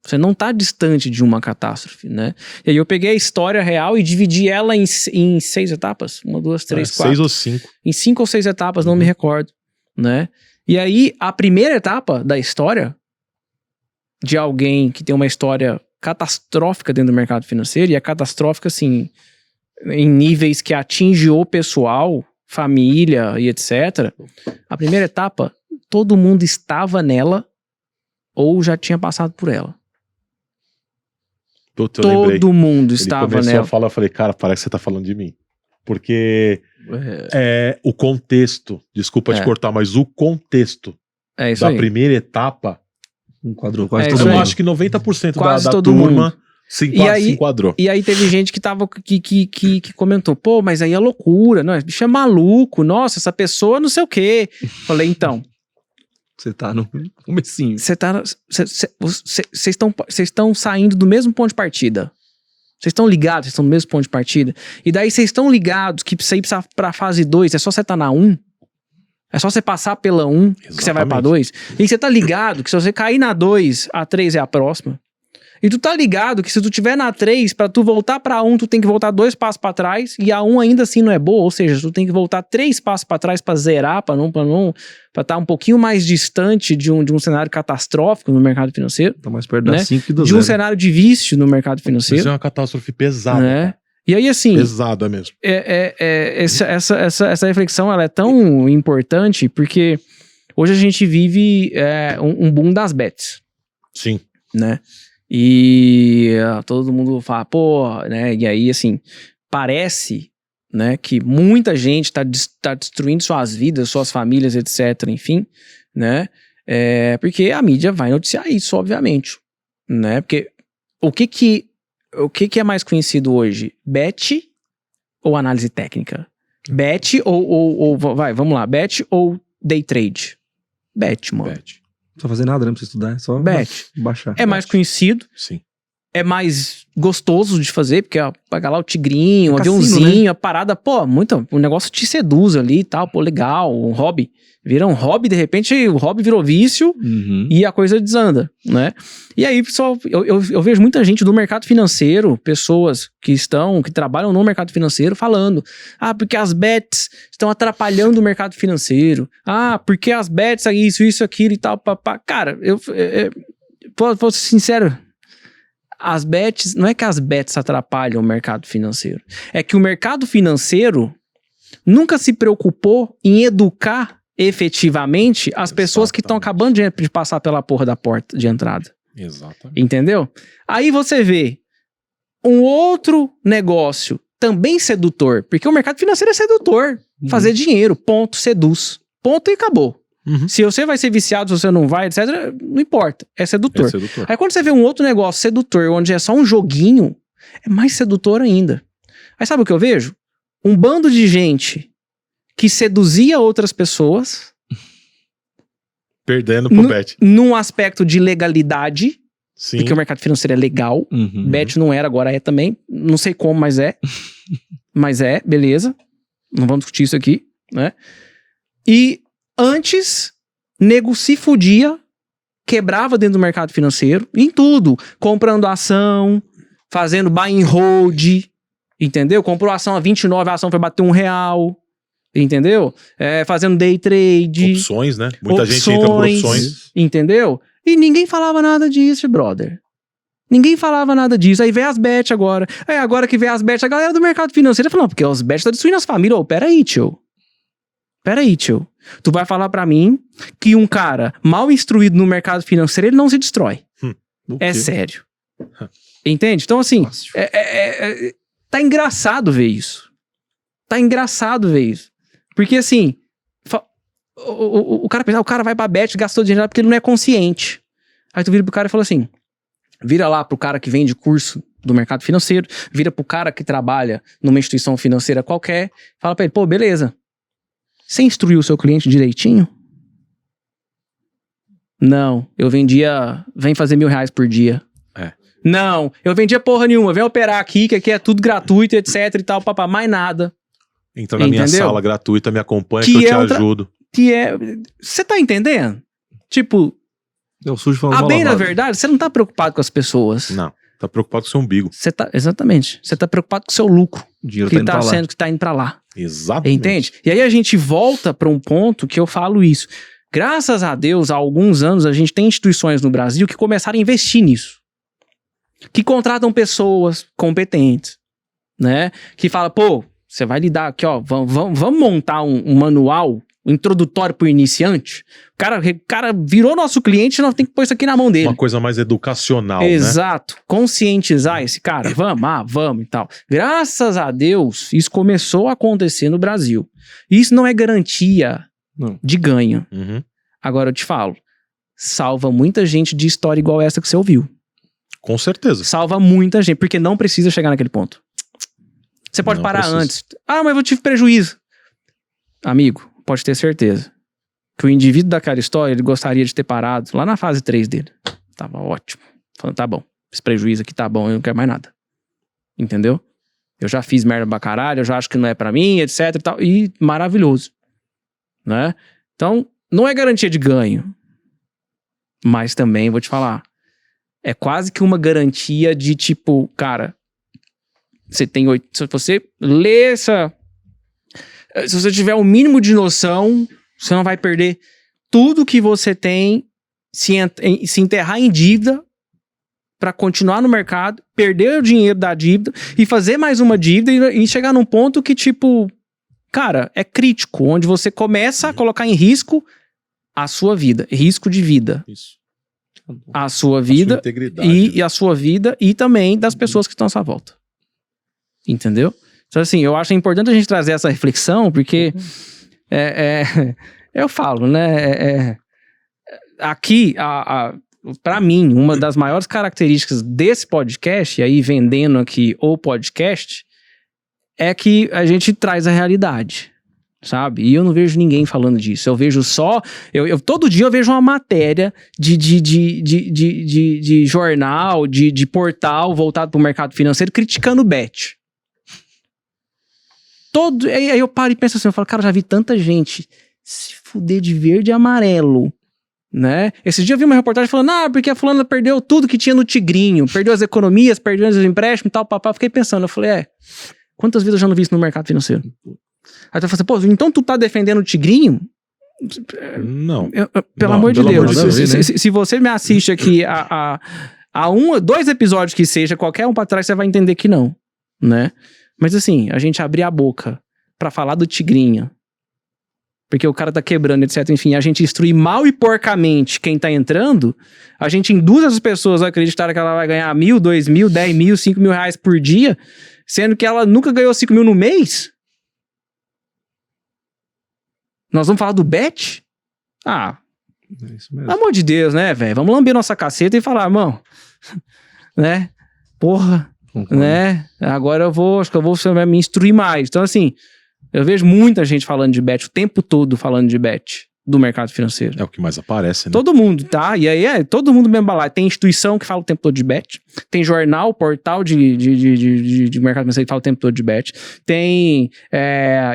Você não tá distante de uma catástrofe, né? E aí eu peguei a história real e dividi ela em 6 etapas. 1, 2, 3, 4. 6 ou 5. Em 5 ou 6 etapas, não me recordo, né? E aí, a primeira etapa da história de alguém que tem uma história catastrófica dentro do mercado financeiro, e é catastrófica, assim, em níveis que atinge o pessoal, família e etc. A primeira etapa, todo mundo estava nela ou já tinha passado por ela. Puta, eu lembrei. Todo mundo Ele estava começou nela. a falar, eu falei, cara, parece que você tá falando de mim. Porque o contexto, desculpa te cortar, mas o contexto É isso da aí. primeira etapa, Enquadrou quase É todo isso eu aí. mundo. acho que 90% Quase da todo turma mundo. se E aí- enquadrou. E aí teve gente que comentou, pô, mas aí é loucura, não, esse bicho é maluco, nossa, essa pessoa não sei o quê. Falei, então, Você tá no comecinho. vocês estão saindo do mesmo ponto de partida. Vocês estão ligados, vocês estão no mesmo ponto de partida. E daí vocês estão ligados que pra ir pra fase 2 é só você estar na 1. É só você passar pela 1 que você vai pra 2. E você tá ligado que se você cair na 2, a 3 é a próxima. E tu tá ligado que se tu tiver na 3, pra tu voltar pra 1, tu tem que voltar 2 passos pra trás, e a 1 ainda assim não é boa, ou seja, tu tem que voltar 3 passos pra trás pra zerar, pra estar um pouquinho mais distante de um cenário catastrófico no mercado financeiro, Tá mais perto da né? 5 que do de um 0. cenário de vício no mercado Isso financeiro, é uma catástrofe pesada. né? E aí, assim, Pesada mesmo. essa reflexão ela é tão importante porque hoje a gente vive um boom das bets, Sim. né? E todo mundo fala, pô, né? E aí, assim, parece, né, que muita gente tá destruindo suas vidas, suas famílias, etc, enfim, né? Porque a mídia vai noticiar isso, obviamente, né? Porque o que é mais conhecido hoje? Bet ou análise técnica? Bet vamos lá, bet ou day trade? Bet, mano. Bet. Não precisa fazer nada, não precisa estudar, é só Bet. baixar. É mais conhecido, Sim. é mais gostoso de fazer, porque paga lá o tigrinho, o Cassino, aviãozinho, a parada, pô, o negócio te seduz ali e tal, pô, legal, um hobby. Vira um hobby, de repente o hobby virou vício Uhum. e a coisa desanda, né? E aí, pessoal, eu vejo muita gente do mercado financeiro, pessoas que trabalham no mercado financeiro falando, porque as bets estão atrapalhando o mercado financeiro, porque as bets, isso, aquilo e tal, papá. Cara, vou ser sincero, não é que as bets atrapalham o mercado financeiro, é que o mercado financeiro nunca se preocupou em educar efetivamente as pessoas que estão acabando de passar pela porra da porta de entrada. Exatamente. Entendeu? Aí você vê um outro negócio também sedutor, porque o mercado financeiro é sedutor. Fazer dinheiro, ponto, seduz. Ponto e acabou. Uhum. Se você vai ser viciado, se você não vai, etc., não importa. É sedutor. É sedutor. Aí quando você vê um outro negócio sedutor, onde é só um joguinho, é mais sedutor ainda. Aí sabe o que eu vejo? Um bando de gente que seduzia outras pessoas Perdendo pro bet. num aspecto de legalidade, Sim. porque o mercado financeiro é legal. Uhum. Bet não era, agora é também. Não sei como, mas é. mas beleza. Não vamos discutir isso aqui, né? E antes, nego se fudia, quebrava dentro do mercado financeiro, em tudo. Comprando ação, fazendo buy and hold, entendeu? Comprou ação a 29, a ação foi bater R$1, entendeu? Fazendo day trade. Opções, né? Muita gente entra por opções. Entendeu? E ninguém falava nada disso, brother. Ninguém falava nada disso. Aí vem as bets agora. Aí agora que vem as bets, a galera do mercado financeiro falando, porque os bets tá destruindo as famílias. Ô, peraí, tio. Tu vai falar pra mim que um cara mal instruído no mercado financeiro, ele não se destrói. É sério. Entende? Então, assim, tá engraçado ver isso. Porque, assim, o cara pensa, o cara vai pra bet, gastou dinheiro porque ele não é consciente. Aí tu vira pro cara e fala assim, vira lá pro cara que vende curso do mercado financeiro, vira pro cara que trabalha numa instituição financeira qualquer, fala pra ele, pô, beleza. Você instruiu o seu cliente direitinho? Não, eu vendia, vem fazer R$1.000 por dia. Não, eu vendia porra nenhuma, vem operar aqui, que aqui é tudo gratuito, etc e tal, papá, mais nada. Entra na minha sala gratuita, me acompanha que eu te ajudo. Você tá entendendo? Tipo, a bem da verdade, você não tá preocupado com as pessoas. Não, tá preocupado com o seu umbigo. Exatamente, você tá preocupado com o seu lucro. O dinheiro que tá indo pra lá. Exatamente. Entende? E aí a gente volta pra um ponto que eu falo isso. Graças a Deus, há alguns anos, a gente tem instituições no Brasil que começaram a investir nisso. Que contratam pessoas competentes, né? Que fala, pô, você vai lidar aqui, ó, vamos montar um manual introdutório pro iniciante. O cara virou nosso cliente, nós temos que pôr isso aqui na mão dele. Uma coisa mais educacional, Exato. Né? Conscientizar esse cara. Vamos e tal. Graças a Deus, isso começou a acontecer no Brasil. Isso não é garantia de ganho. Uhum. Agora eu te falo, salva muita gente de história igual essa que você ouviu. Com certeza. Salva muita gente, porque não precisa chegar naquele ponto. Você pode parar antes. Ah, mas eu tive prejuízo. Amigo, pode ter certeza que o indivíduo daquela história, ele gostaria de ter parado lá na fase 3 dele. Tava ótimo. Falando, tá bom, esse prejuízo aqui tá bom, eu não quero mais nada. Entendeu? Eu já fiz merda pra caralho, eu já acho que não é pra mim, etc e tal. E maravilhoso. Né? Então, não é garantia de ganho. Mas também, vou te falar, é quase que uma garantia de tipo, cara, você tem 8... Se você lê essa... Se você tiver o mínimo de noção, você não vai perder tudo que você tem, se enterrar em dívida para continuar no mercado, perder o dinheiro da dívida e fazer mais uma dívida e chegar num ponto que, tipo, cara, é crítico, onde você começa a colocar em risco a sua vida, risco de vida. Isso. A sua vida e a sua vida e também das pessoas que estão à sua volta. Entendeu? Então, assim, eu acho importante a gente trazer essa reflexão, porque eu falo, né? Aqui, pra mim, uma das maiores características desse podcast, e aí vendendo aqui o podcast, é que a gente traz a realidade, sabe? E eu não vejo ninguém falando disso. Eu vejo só... todo dia eu vejo uma matéria de jornal, de portal voltado pro mercado financeiro criticando o bet. Aí eu paro e penso assim, eu falo, cara, já vi tanta gente se fuder de verde e amarelo, né? Esse dia eu vi uma reportagem falando, porque a fulana perdeu tudo que tinha no Tigrinho, perdeu as economias, perdeu os empréstimos e tal, papá. Fiquei pensando, eu falei, quantas vezes eu já não vi isso no mercado financeiro? Aí tu fala assim, pô, então tu tá defendendo o Tigrinho? Não. Pelo amor de Deus. Se você me assiste aqui a 2 episódios que seja, qualquer um pra trás, você vai entender que não, né? Mas assim, a gente abrir a boca pra falar do Tigrinho, porque o cara tá quebrando, etc. Enfim, a gente instruir mal e porcamente quem tá entrando, a gente induz as pessoas a acreditar que ela vai ganhar 1.000, 2.000, 10.000, 5.000 reais por dia, sendo que ela nunca ganhou 5.000 no mês. Nós vamos falar do bet? É isso mesmo. Pelo amor de Deus, né, velho? Vamos lamber nossa caceta e falar, irmão, né? Porra. Concordo. Né? Agora acho que eu vou me instruir mais. Então, assim, eu vejo muita gente falando de bet, o tempo todo falando de bet. do mercado financeiro. É o que mais aparece, né? Todo mundo, tá? E aí todo mundo mesmo lá. Tem instituição que fala o tempo todo de bet. Tem jornal, portal de mercado financeiro que fala o tempo todo de bet. Tem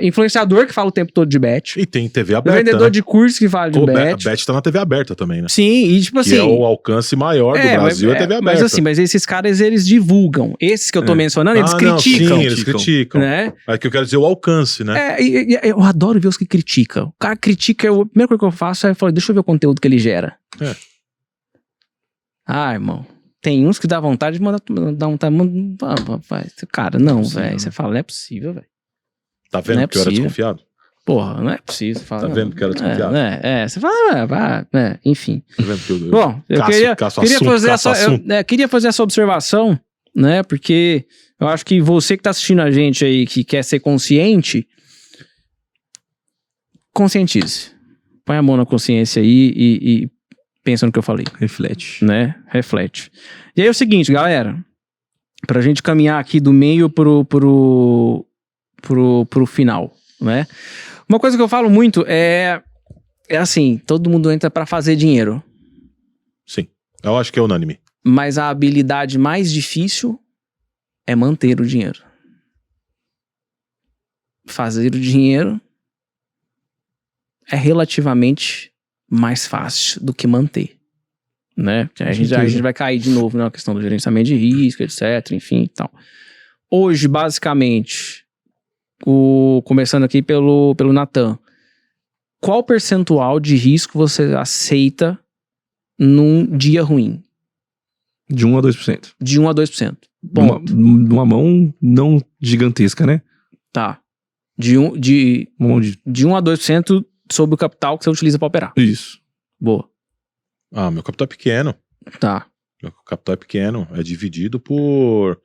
influenciador que fala o tempo todo de bet. E tem TV aberta, Vendedor né? de curso que fala de bet. A bet tá na TV aberta também, né? Sim, e tipo assim... Que é o alcance maior do Brasil, é TV aberta. Mas esses caras, eles divulgam. Esses que eu tô mencionando, eles criticam. Sim, eles criticam. Né? É que eu quero dizer o alcance, né? Eu adoro ver os que criticam. O cara critica, a primeira coisa que eu faço é falar, deixa eu ver o conteúdo que ele gera. Irmão. Tem uns que dá vontade de mandar... Cara, não, velho. Você fala, não é possível, velho. Tá vendo que eu era desconfiado? Porra, não é possível. Você fala, tá vendo que eu era desconfiado? Você fala, enfim. Tá vendo que eu bom, eu queria fazer essa observação, né? Porque eu acho que você que tá assistindo a gente aí, que quer ser consciente, conscientize. Põe a mão na consciência aí e pensa no que eu falei. Reflete. Né? Reflete. E aí é o seguinte, galera. Pra gente caminhar aqui do meio pro final, né? Uma coisa que eu falo muito é assim, todo mundo entra pra fazer dinheiro. Sim, eu acho que é unânime. Mas a habilidade mais difícil é manter o dinheiro. Fazer o dinheiro é relativamente mais fácil do que manter, né? A gente vai cair de novo na questão do gerenciamento de risco, etc, enfim e tal. Hoje, basicamente, começando aqui pelo Natan, qual percentual de risco você aceita num dia ruim? De 1 a 2%. De 1 a 2%. Uma mão não gigantesca, né? Tá. De 1 a 2% sobre o capital que você utiliza para operar. Isso. Boa. Meu capital é pequeno. Tá. Meu capital é pequeno. É dividido por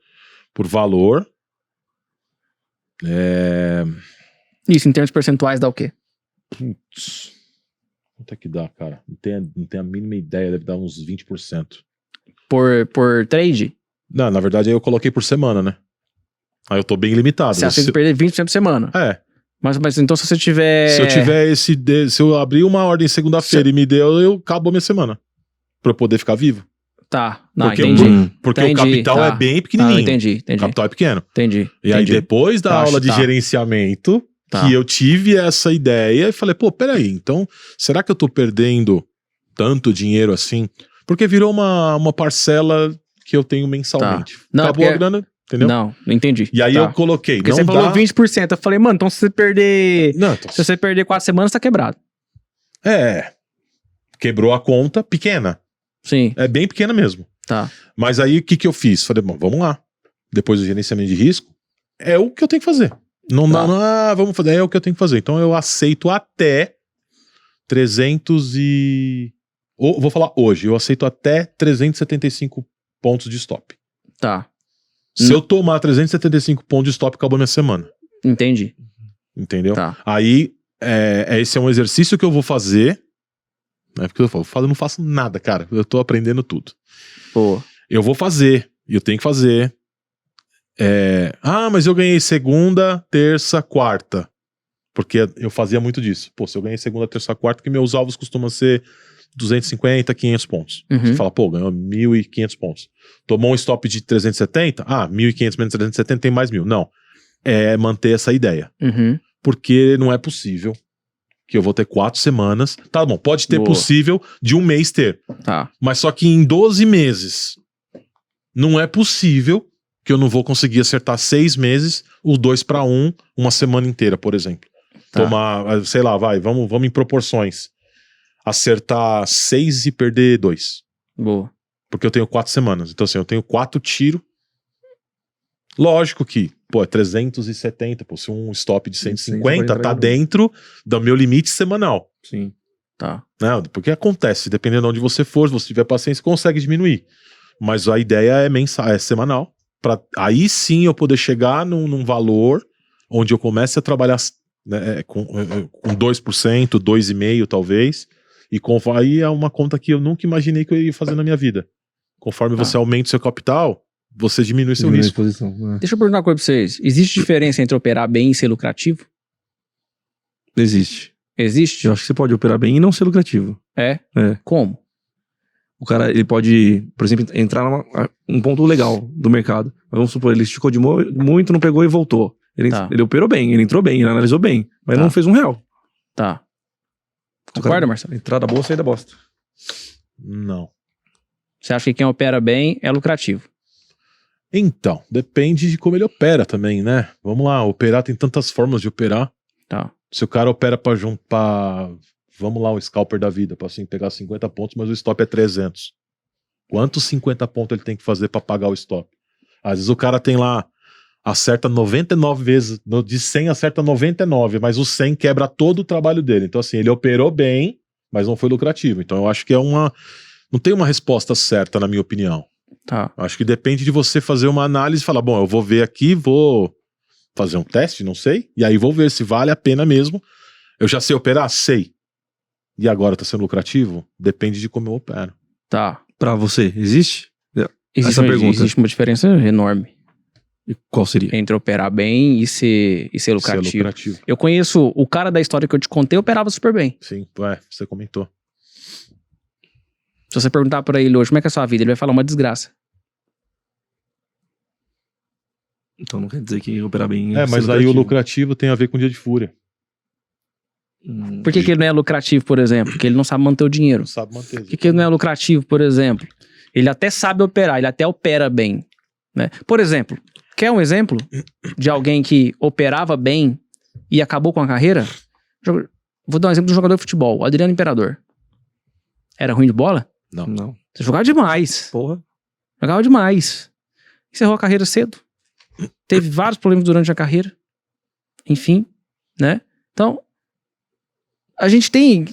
valor. Isso, em termos percentuais, dá o quê? Putz. Quanto é que dá, cara? Não tenho a mínima ideia. Deve dar uns 20%. Por trade? Não, na verdade aí eu coloquei por semana, né? Aí eu tô bem limitado. Você acha que perder 20% por semana? Mas então se você tiver... Se eu abrir uma ordem segunda-feira e me deu, acabou minha semana. Pra eu poder ficar vivo. Tá, não, porque entendi. Porque o capital é bem pequenininho. Entendi. O capital é pequeno. Entendi. E aí depois da aula de gerenciamento, que eu tive essa ideia e falei, peraí, então será que eu tô perdendo tanto dinheiro assim? Porque virou uma parcela que eu tenho mensalmente. Não, acabou a grana... Entendeu? Não entendi. E aí eu coloquei. Porque você falou 20%. Eu falei, mano, então se você perder. Se você perder 4 semanas, tá quebrado. Quebrou a conta pequena. Sim. É bem pequena mesmo. Tá. Mas aí o que eu fiz? Falei, bom, vamos lá. Depois do gerenciamento de risco, é o que eu tenho que fazer. Vamos fazer, é o que eu tenho que fazer. Então eu aceito até 300 e... Vou falar hoje, eu aceito até 375 pontos de stop. Tá. Se eu tomar 375 pontos de stop, acabou minha semana. Entendi. Entendeu? Tá. Aí, esse é um exercício que eu vou fazer. Né? Porque eu não faço nada, cara. Eu tô aprendendo tudo. Pô. Eu vou fazer. E eu tenho que fazer. Mas eu ganhei segunda, terça, quarta. Porque eu fazia muito disso. Se eu ganhei segunda, terça, quarta, que meus alvos costumam ser 250, 500 pontos. Você fala, ganhou 1.500 pontos. Tomou um stop de 370? 1.500 menos 370 tem mais 1.000. Não. É manter essa ideia. Porque não é possível que eu vou ter 4 semanas. Tá bom, pode ter possível de um mês ter. Tá. Mas só que em 12 meses não é possível que eu não vou conseguir acertar 6 meses, o 2-1, uma semana inteira, por exemplo. Tá. Tomar, sei lá, vamos em proporções. Acertar 6 e perder 2. Boa. Porque eu tenho 4 semanas. Então, assim, eu tenho 4 tiros. Lógico que, é 370. Se um stop de 150 tá dentro do meu limite semanal. Sim. Tá. Não, porque acontece, dependendo de onde você for, se você tiver paciência, consegue diminuir. Mas a ideia é semanal. Pra aí sim eu poder chegar num valor onde eu comece a trabalhar com 2%, 2,5% talvez. E aí é uma conta que eu nunca imaginei que eu ia fazer na minha vida. Conforme você aumenta o seu capital, você diminui seu risco. Deixa eu perguntar uma coisa pra vocês. Existe diferença entre operar bem e ser lucrativo? Existe. Existe? Eu acho que você pode operar bem e não ser lucrativo. É? É. Como? O cara, ele pode, por exemplo, entrar num ponto legal do mercado. Mas vamos supor, ele esticou de muito, não pegou e voltou. Ele operou bem, ele entrou bem, ele analisou bem, mas não fez R$1. Tá. Concorda, Marcelo? Entrada boa, saída bosta. Não. Você acha que quem opera bem é lucrativo? Então, depende de como ele opera também, né? Vamos lá, operar tem tantas formas de operar. Tá. Se o cara opera pra juntar, vamos lá, o scalper da vida, pra assim, pegar 50 pontos, mas o stop é 300. Quantos 50 pontos ele tem que fazer pra pagar o stop? Às vezes o cara tem lá, acerta 99 vezes, de 100 acerta 99, mas o 100 quebra todo o trabalho dele. Então assim, ele operou bem, mas não foi lucrativo. Então eu acho que não tem uma resposta certa, na minha opinião. Tá. Acho que depende de você fazer uma análise e falar, bom, eu vou ver aqui, vou fazer um teste, não sei, e aí vou ver se vale a pena mesmo. Eu já sei operar? Sei. E agora tá sendo lucrativo? Depende de como eu opero. Tá. Pra você, existe? Essa pergunta. Existe uma diferença enorme. E qual seria? Entre operar bem e ser lucrativo. Ser lucrativo. Eu conheço o cara da história que eu te contei, operava super bem. Sim, você comentou. Se você perguntar pra ele hoje como é que é a sua vida, ele vai falar uma desgraça. Então não quer dizer que operar bem mas aí o lucrativo tem a ver com dia de fúria. Por que ele não é lucrativo, por exemplo? Porque ele não sabe manter o dinheiro. Não sabe manter. Por que ele não é lucrativo, por exemplo? Ele até sabe operar, ele até opera bem, né? Por exemplo, quer um exemplo de alguém que operava bem e acabou com a carreira? Vou dar um exemplo de um jogador de futebol, o Adriano Imperador. Era ruim de bola? Não. Você jogava demais. Porra. Jogava demais. Encerrou a carreira cedo. Teve vários problemas durante a carreira. Enfim, né? Então, a gente tem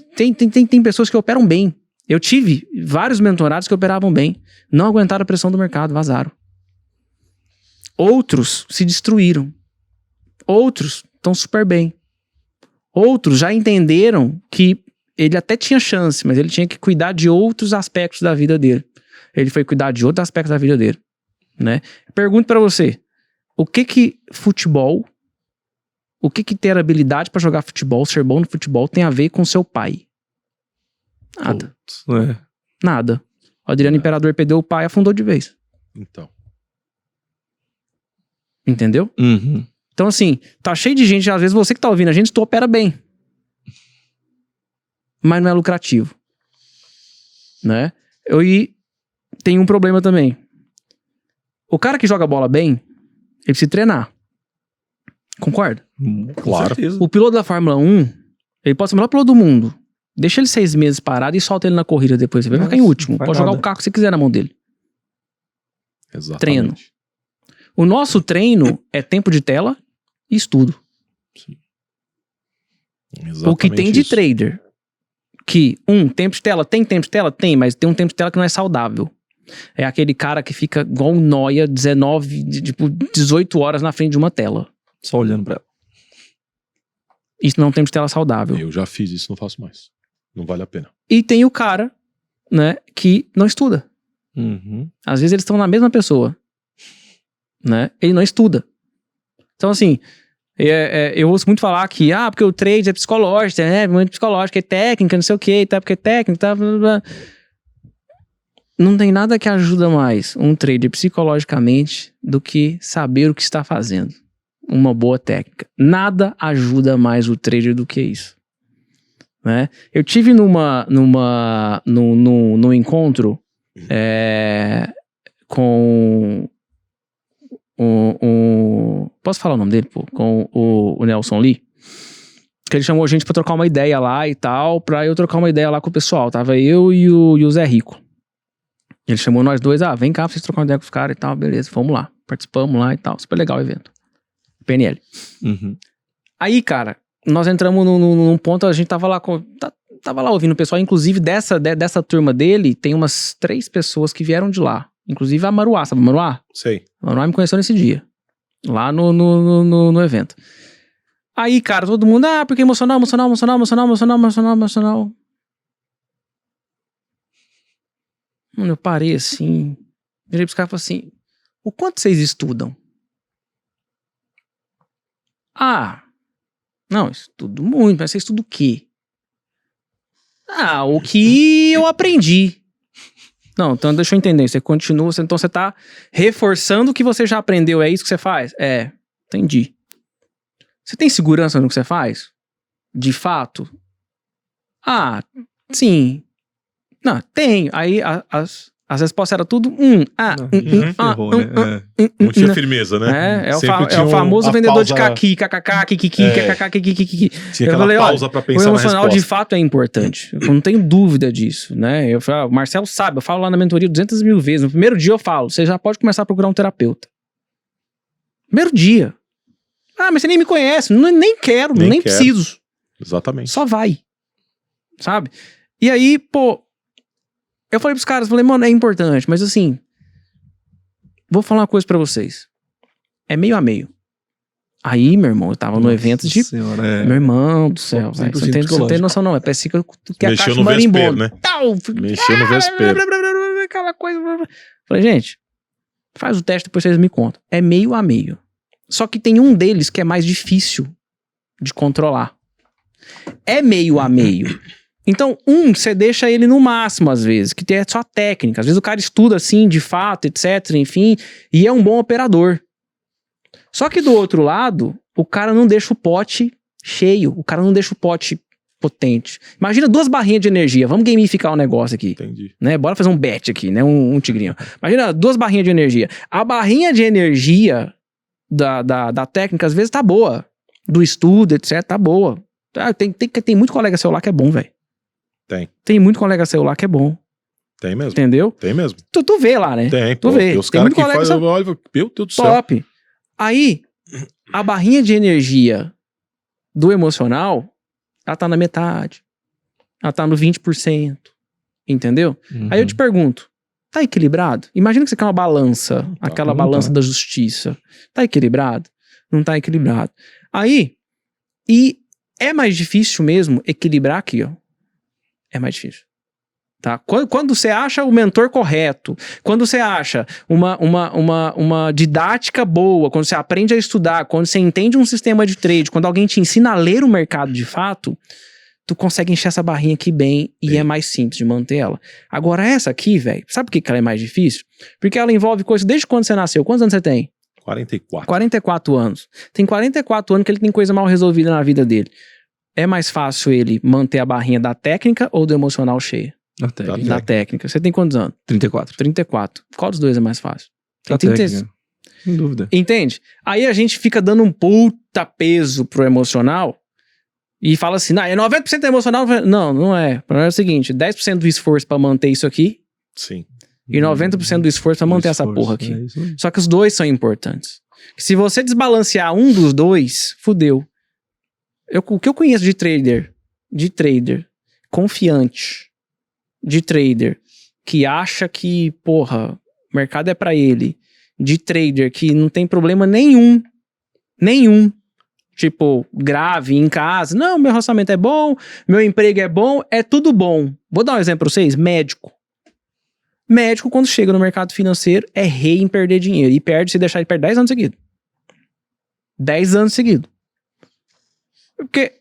pessoas que operam bem. Eu tive vários mentorados que operavam bem. Não aguentaram a pressão do mercado, vazaram. Outros se destruíram. Outros estão super bem. Outros já entenderam que ele até tinha chance, mas ele tinha que cuidar de outros aspectos da vida dele. Ele foi cuidar de outros aspectos da vida dele, né? Pergunto pra você, o que futebol, o que ter habilidade pra jogar futebol, ser bom no futebol, tem a ver com seu pai? Nada. Nada. O Adriano Imperador perdeu o pai e afundou de vez. Então. Entendeu? Uhum. Então assim, tá cheio de gente, às vezes você que tá ouvindo a gente, tu opera bem. Mas não é lucrativo. Né? E tem um problema também. O cara que joga bola bem, ele precisa treinar. Concorda? Claro. O piloto da Fórmula 1, ele pode ser o melhor piloto do mundo. Deixa ele 6 meses parado e solta ele na corrida depois. Você vai ficar em último. Pode jogar o carro que você quiser na mão dele. Exatamente. Treino. O nosso treino é tempo de tela e estudo. Exatamente o que tem de isso. trader que, tempo de tela, tem tempo de tela? Tem, mas tem um tempo de tela que não é saudável. É aquele cara que fica igual um nóia 18 horas na frente de uma tela. Só olhando pra ela. Isso não é um tempo de tela saudável. Eu já fiz isso, não faço mais. Não vale a pena. E tem o cara, né, que não estuda. Uhum. Às vezes eles estão na mesma pessoa, né? Ele não estuda. Então, assim, eu ouço muito falar que, porque o trade é psicológico, né? Muito psicológico, é técnica, não sei o quê, tá? Porque é técnica, tá? Blá, blá. Não tem nada que ajuda mais um trader psicologicamente do que saber o que está fazendo. Uma boa técnica. Nada ajuda mais o trader do que isso. Né? Eu tive num encontro com posso falar o nome dele, pô? Com o Nelson Lee, que ele chamou a gente pra trocar uma ideia lá e tal, pra eu trocar uma ideia lá com o pessoal. Tava eu e o Zé Rico. Ele chamou nós dois, vem cá pra vocês trocar uma ideia com os caras e tal, beleza, vamos lá. Participamos lá e tal, super legal o evento. PNL. Uhum. Aí, cara, nós entramos num ponto, a gente tava lá ouvindo o pessoal, inclusive dessa turma dele, tem umas 3 pessoas que vieram de lá. Inclusive a Maruá, sabe a Maruá? Sei. A Maruá me conheceu nesse dia. Lá no evento. Aí, cara, todo mundo, porque emocional. Mano, eu parei assim, virei pros caras e falei assim, o quanto vocês estudam? Não, estudo muito, mas você estuda o quê? O que eu aprendi. Não, então deixa eu entender. Você continua, então você tá reforçando o que você já aprendeu. É isso que você faz? Entendi. Você tem segurança no que você faz? De fato? Sim. Não, tenho. Aí as respostas eram tudo Não tinha firmeza, né? É o Sempre tinha famoso a vendedor pausa- de caqui, kkk, kikiki, kkk, kikiki. Tinha Eu aquela falei, pausa pra O pensar na emocional resposta. de fato é importante. Eu não tenho dúvida disso, né? Eu falo, o Marcelo sabe, eu falo lá na mentoria 200 mil vezes. No primeiro dia eu falo, você já pode começar a procurar um terapeuta. Primeiro dia. Mas você nem me conhece. Nem quero, nem quero. preciso. Exatamente. Só vai. Sabe? E aí, eu falei pros caras, mano, é importante, mas assim, vou falar uma coisa pra vocês. É meio a meio. Aí, meu irmão, eu tava no evento de... Senhora, Meu irmão do céu, velho. Você não tem noção não, parece que a Mexeu caixa no marimbondo. vespeiro, né? Mexeu no vespeiro. Aquela coisa... Falei, gente, faz o teste, depois vocês me contam. É meio a meio. Só que tem um deles que é mais difícil de controlar. É meio a meio. Então, você deixa ele no máximo, às vezes, que é só técnica. Às vezes o cara estuda assim, de fato, etc, enfim, e é um bom operador. Só que do outro lado, o cara não deixa o pote cheio, o cara não deixa o pote potente. Imagina 2 barrinhas de energia, vamos gamificar o negócio aqui. Entendi. Né? Bora fazer um bet aqui, né? Um tigrinho. Imagina 2 barrinhas de energia. A barrinha de energia da técnica, às vezes, tá boa. Do estudo, etc, tá boa. Tem muito colega seu lá que é bom, velho. Tem muito colega seu lá que é bom. Tem mesmo. Entendeu? Tem mesmo. Tu vê lá, né? Tem, Tu vê. Tem os Tem caras muito que colega fazem, seu... olha, meu Deus do céu. Top. Aí, a barrinha de energia do emocional, ela tá na metade. Ela tá no 20%. Entendeu? Aí eu te pergunto, tá equilibrado? Imagina que você quer uma balança, aquela balança da justiça. Tá equilibrado? Não tá equilibrado. Aí, e é mais difícil mesmo equilibrar aqui, ó. É mais difícil. Tá? Quando você acha o mentor correto, quando você acha uma didática boa, quando você aprende a estudar, quando você entende um sistema de trade, quando alguém te ensina a ler o mercado de fato, tu consegue encher essa barrinha aqui bem e é mais simples de manter ela. Agora essa aqui, velho, sabe por que ela é mais difícil? Porque ela envolve coisas desde quando você nasceu. Quantos anos você tem? 44. 44 anos. Tem 44 anos que ele tem coisa mal resolvida na vida dele. É mais fácil ele manter a barrinha da técnica ou do emocional cheia? Da técnica. Você tem quantos anos? 34. 34. Qual dos dois é mais fácil? Da técnica. Sem dúvida. Entende? Aí a gente fica dando um puta peso pro emocional e fala assim, é 90% emocional. Não, não é. O problema é o seguinte, 10% do esforço pra manter isso aqui. Sim. E 90% do esforço pra manter essa porra aqui. Só que os dois são importantes. Se você desbalancear um dos dois, fudeu. O que eu conheço de trader confiante, de trader que acha que, porra, o mercado é pra ele, de trader que não tem problema nenhum, tipo, grave em casa, não, meu relacionamento é bom, meu emprego é bom, é tudo bom. Vou dar um exemplo pra vocês, médico, quando chega no mercado financeiro, é rei em perder dinheiro, e perde se deixar, ele perde 10 anos seguidos. 10 anos seguidos. Porque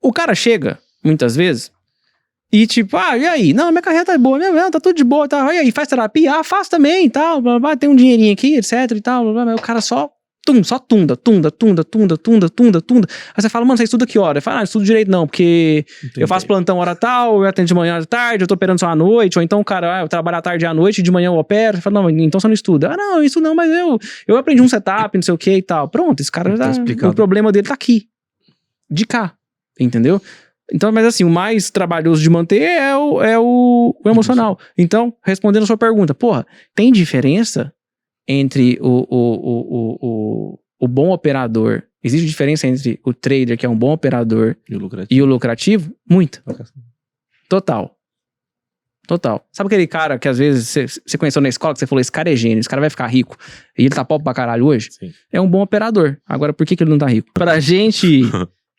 o cara chega, muitas vezes, e tipo, e aí? Não, minha carreira tá boa, tá tudo de boa, tá. E aí, faz terapia? Faço também, e tal, blá, blá, tem um dinheirinho aqui, etc e tal, blá, blá, mas o cara só tunda. Aí você fala, mano, você estuda que hora? Eu falo, não estudo direito não, porque eu faço plantão hora tal, eu atendo de manhã à tarde, eu tô operando só à noite, ou então, cara, eu trabalho à tarde e à noite, de manhã eu opero. Eu falo, não, então você não estuda. Não, isso não, mas eu aprendi um setup, não sei o que e tal. Pronto, esse cara já, o problema dele tá aqui. De cá, entendeu? Então, mas assim, o mais trabalhoso de manter é o emocional. Então, respondendo a sua pergunta, porra, tem diferença entre o bom operador? Existe diferença entre o trader, que é um bom operador, e o lucrativo? Muita. Total. Sabe aquele cara que às vezes você conheceu na escola, que você falou, esse cara é gênio, esse cara vai ficar rico, e ele tá pobre pra caralho hoje? Sim. É um bom operador. Agora, por que ele não tá rico? Pra gente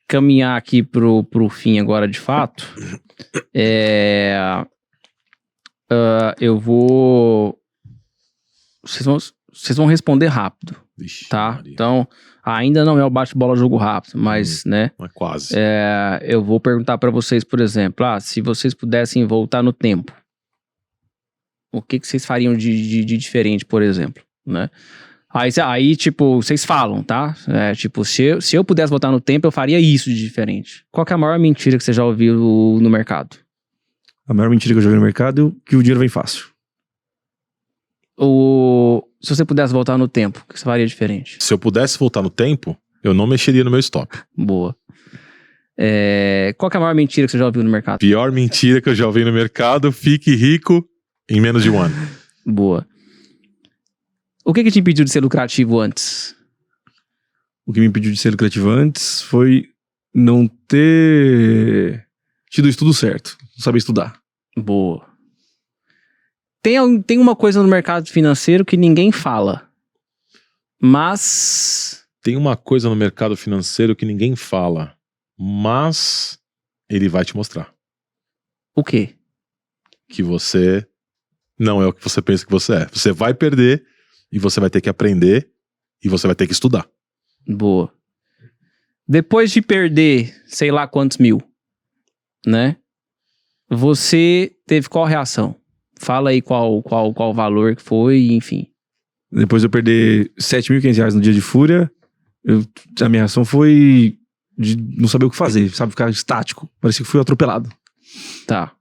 caminhar aqui pro fim agora de fato, eu vou... Vocês vão responder rápido. Vixe, tá? Maria. Então, ainda não é o bate-bola jogo rápido, mas, né? Mas quase. Eu vou perguntar pra vocês, por exemplo, se vocês pudessem voltar no tempo, o que vocês fariam de diferente, por exemplo, né? Aí, tipo, vocês falam, tá? Tipo, se eu pudesse voltar no tempo, eu faria isso de diferente. Qual que é a maior mentira que você já ouviu no mercado? A maior mentira que eu já vi no mercado é que o dinheiro vem fácil. Se você pudesse voltar no tempo, o que você faria diferente? Se eu pudesse voltar no tempo, eu não mexeria no meu stop. Boa. Qual que é a maior mentira que você já ouviu no mercado? Pior mentira que eu já ouvi no mercado, fique rico em menos de um ano. Boa. O que te impediu de ser lucrativo antes? O que me impediu de ser lucrativo antes foi não ter tido o estudo certo. Não saber estudar. Boa. Tem uma coisa no mercado financeiro que ninguém fala. Mas... Tem uma coisa no mercado financeiro que ninguém fala, mas ele vai te mostrar. O quê? Que você não é o que você pensa que você é. Você vai perder e você vai ter que aprender e você vai ter que estudar. Boa. Depois de perder, sei lá quantos mil, né? Você teve qual reação? Fala aí qual valor que foi, enfim. Depois de eu perder R$7.500 no dia de fúria, a minha reação foi de não saber o que fazer, sabe? Ficar estático. Parecia que fui atropelado. Tá.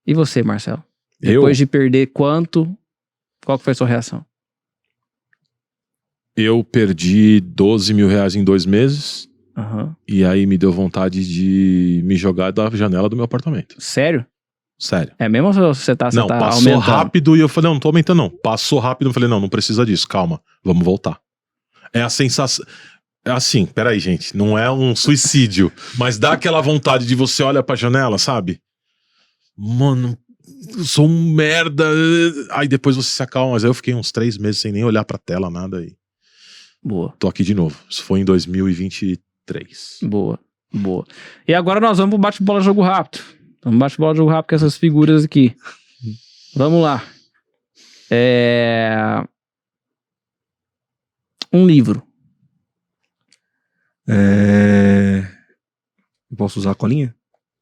E você, Marcelo? Eu? Depois de perder quanto, qual que foi a sua reação? Eu perdi R$12 mil em 2 meses Aham. e aí me deu vontade de me jogar da janela do meu apartamento. Sério? Sério. É mesmo ou você tá Não, passou aumentando? rápido e eu falei, não tô aumentando não. Passou rápido, eu falei, não precisa disso, calma, vamos voltar. É a sensação... É assim, peraí, gente, não é um suicídio, mas dá aquela vontade de você olhar pra janela, sabe? Mano, eu sou um merda. Aí depois você se acalma, mas aí eu fiquei uns 3 meses sem nem olhar pra tela, nada e... Boa, Tô aqui de novo. Isso foi em 2023. boa. E agora nós vamos pro bate-bola jogo rápido. Vamos bate-bola jogo rápido com essas figuras aqui. Vamos lá. Um livro. Eu posso usar a colinha?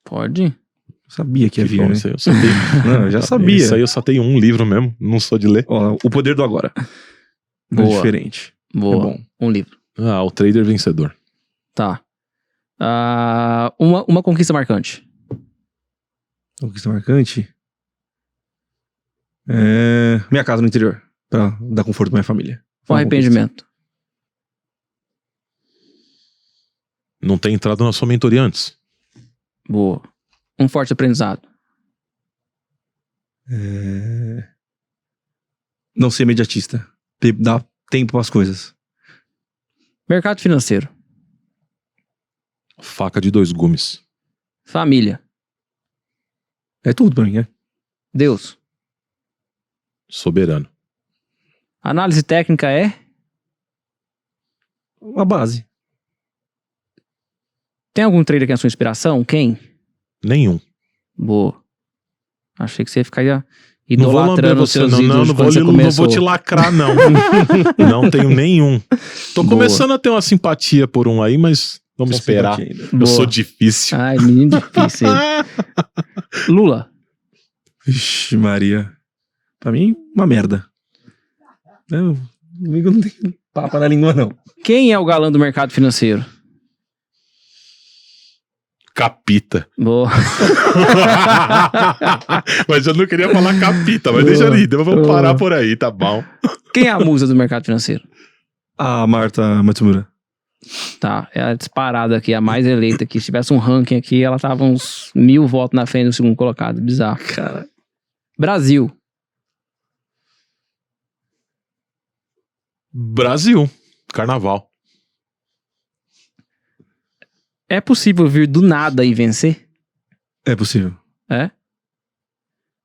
Pode? Eu sabia que havia, bom, né? isso aí eu só tenho... Não, eu já sabia. Isso aí eu só tenho um livro mesmo, não sou de ler. Ó, O Poder do Agora. Boa. É diferente. Boa. É bom. Um livro. O Trader Vencedor. Tá. Uma conquista marcante. Conquista marcante? Minha casa no interior. Pra dar conforto pra minha família. Um Foi uma arrependimento. Não tem entrado na sua mentoria antes. Boa. Um forte aprendizado. conquista. Não ser imediatista. Dar tempo às coisas. Mercado financeiro. Faca de 2 gumes. Família. É tudo pra mim, né? Deus. Soberano. Análise técnica é? Uma base. Tem algum trader que é a sua inspiração? Quem? Nenhum. Boa. Achei que você ia ficar Não vou idolatrando lamber os você, seus não, ídolos não quando você vou começou. te lacrar, não. Não tenho nenhum. Tô Boa. começando a ter uma simpatia por um aí, mas vamos Só esperar. simpatia ainda. Eu Boa. sou difícil. Ai, menino difícil. Lula. Vixe, Maria. Pra mim, uma merda. Não, comigo não tem papo na língua, não. Quem é o galã do mercado financeiro? Capita. Boa. Mas eu não queria falar capita, mas deixa ali. Vamos parar por aí, tá bom. Quem é a musa do mercado financeiro? A Marta Matsumura. Tá, é a disparada aqui, a mais eleita aqui. Se tivesse um ranking aqui, ela tava uns 1000 votos na frente do segundo colocado. Bizarro. Cara. Brasil. Brasil. Carnaval. É possível vir do nada e vencer? É possível. É?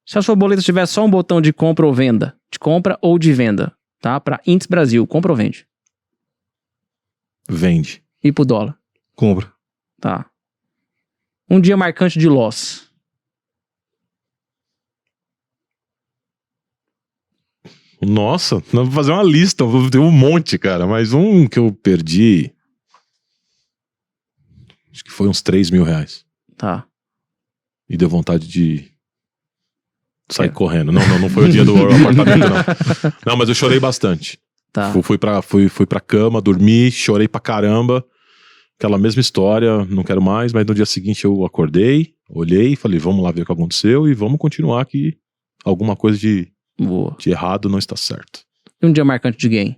Se a sua boleta tiver só um botão de compra ou venda, de compra ou de venda, tá? Pra Índice Brasil, compra ou vende? Vende. E pro dólar, Compra. tá? Um dia marcante de loss. Nossa, nós vamos fazer uma lista. Tem um monte, cara. Mas um que eu perdi... Acho que foi uns 3 mil reais. Tá. E deu vontade de sair correndo. Não foi o dia do apartamento, não. Não, mas eu chorei bastante. Tá. Fui pra cama, dormi, chorei pra caramba. Aquela mesma história, não quero mais. Mas no dia seguinte eu acordei, olhei e falei, vamos lá ver o que aconteceu e vamos continuar que alguma coisa de errado não está certo. E um dia marcante de game?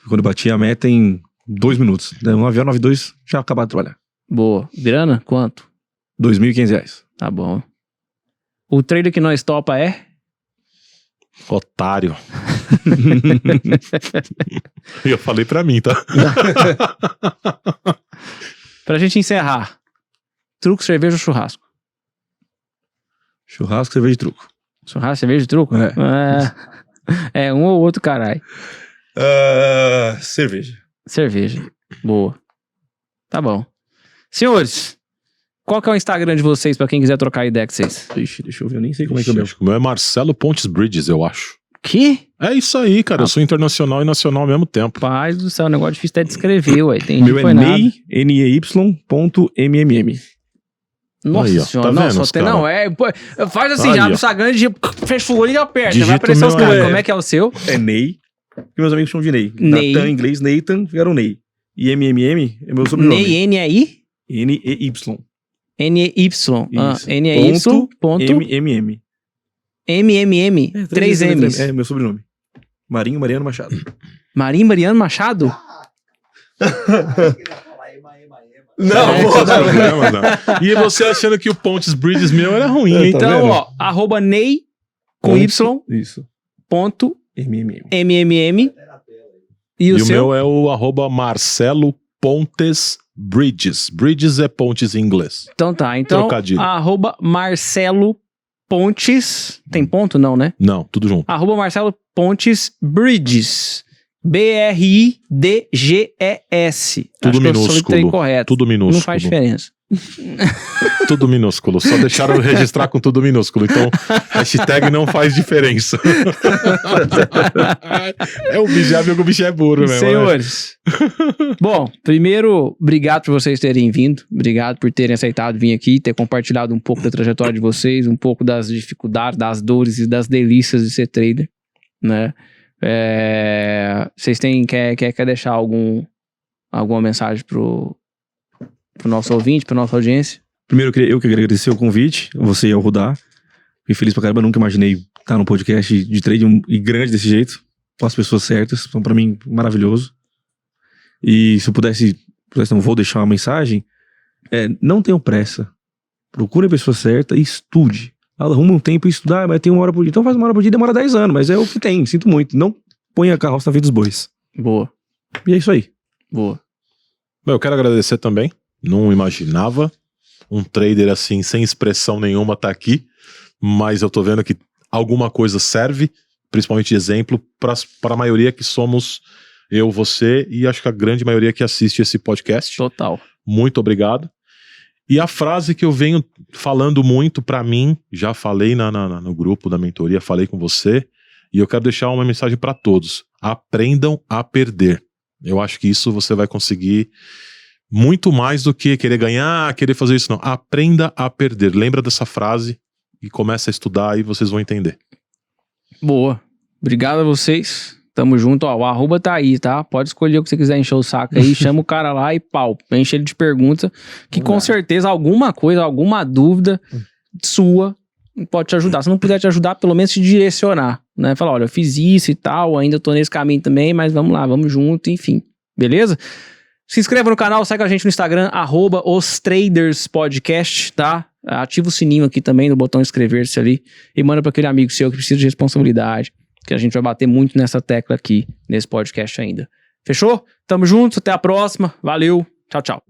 Quando eu bati a meta em 2 minutos. Um avião 92, já acabou de trabalhar. Boa. Grana? Quanto? R$2.500. Tá bom. O trader que nós topa é? Otário. Eu falei pra mim, tá? Pra gente encerrar. Truco, cerveja ou churrasco? Churrasco, cerveja de truco. Churrasco, cerveja de truco? É um ou outro, caralho. Cerveja. Cerveja. Boa. Tá bom. Senhores, qual que é o Instagram de vocês pra quem quiser trocar ideia com vocês? Ixi, deixa eu ver, eu nem sei como é que é o meu. Acho que o meu é Marcelo Pontes Bridges, eu acho. Que? É isso aí, cara. Eu sou internacional e nacional ao mesmo tempo. Paz do céu, o negócio difícil até de escrever, ué. Tem Meu é Ney. ney.mmm. Nossa aí, ó, senhora, tá não, vendo, só tem, não, faz assim, Aí, já no ó. Instagram, fecha o olho e aperta, Digita vai aparecer o os meu, caras, é. como é que é o seu? É Ney. E meus amigos chamam de Ney. Ney. Natan em inglês, Nathan, vieram Ney. E MMM é meu sobrenome. Ney, N-A-I? N-E-Y. N-E-Y. Isso. N-E-Y, ponto, M-M-M. M-M-M, 3 M's. É meu sobrenome. Marinho Mariano Machado. Marinho Mariano Machado? Não. E você achando que o Pontes Bridges meu era ruim, hein? Tá Então, vendo? ó, arroba Ney, com Y, Isso. ponto, MMM. M-M-M. E E o o seu? meu é o arroba Marcelo Pontes Bridges. Bridges é pontes em inglês. Então tá, então, Trocadilho. arroba Marcelo Pontes, tem ponto não, né? Não, tudo junto. Arroba Marcelo Pontes Bridges. B-R-I-D-G-E-S. Tudo Acho que eu minúsculo. soletrei correto. Tudo minúsculo. Não faz diferença. Tudo minúsculo. Só deixaram eu registrar com tudo minúsculo. Então, hashtag não faz diferença. É o bicho, já viu que o bicho é burro mesmo. Né? Senhores. Bom, primeiro, obrigado por vocês terem vindo. Obrigado por terem aceitado vir aqui, ter compartilhado um pouco da trajetória de vocês, um pouco das dificuldades, das dores e das delícias de ser trader, né? Vocês quer deixar alguma mensagem pro nosso ouvinte, pra nossa audiência? Primeiro, eu queria agradecer o convite, você e ao Rudá. Fiquei feliz pra caramba, nunca imaginei estar num podcast de trading e grande desse jeito, com as pessoas certas, então pra mim, maravilhoso. E se eu pudesse não vou deixar uma mensagem, não tenham pressa, procure a pessoa certa e estude. Arruma um tempo e estudar, mas tem 1 hora por dia. Então faz 1 hora por dia, demora 10 anos, mas é o que tem, sinto muito. Não ponha a carroça na frente dos bois. Boa. E é isso aí. Boa. Eu quero agradecer também. Não imaginava um trader assim, sem expressão nenhuma, tá aqui. Mas eu tô vendo que alguma coisa serve, principalmente de exemplo, para a maioria que somos eu, você e acho que a grande maioria que assiste esse podcast. Total. Muito obrigado. E a frase que eu venho falando muito pra mim, já falei no grupo da mentoria, falei com você, e eu quero deixar uma mensagem pra todos. Aprendam a perder. Eu acho que isso você vai conseguir muito mais do que querer ganhar, querer fazer isso, não. Aprenda a perder. Lembra dessa frase e começa a estudar e vocês vão entender. Boa. Obrigado a vocês. Tamo junto, ó, o arroba tá aí, tá? Pode escolher o que você quiser encher o saco aí, chama o cara lá e pau, enche ele de pergunta, que com certeza alguma coisa, alguma dúvida sua pode te ajudar. Se não puder te ajudar, pelo menos te direcionar, né? Falar, olha, eu fiz isso e tal, ainda tô nesse caminho também, mas vamos lá, vamos junto, enfim. Beleza? Se inscreva no canal, segue a gente no Instagram, @ostraderspodcast, tá? Ativa o sininho aqui também, no botão inscrever-se ali, e manda pra aquele amigo seu que precisa de responsabilidade, que a gente vai bater muito nessa tecla aqui, nesse podcast ainda. Fechou? Tamo junto, até a próxima. Valeu, tchau, tchau.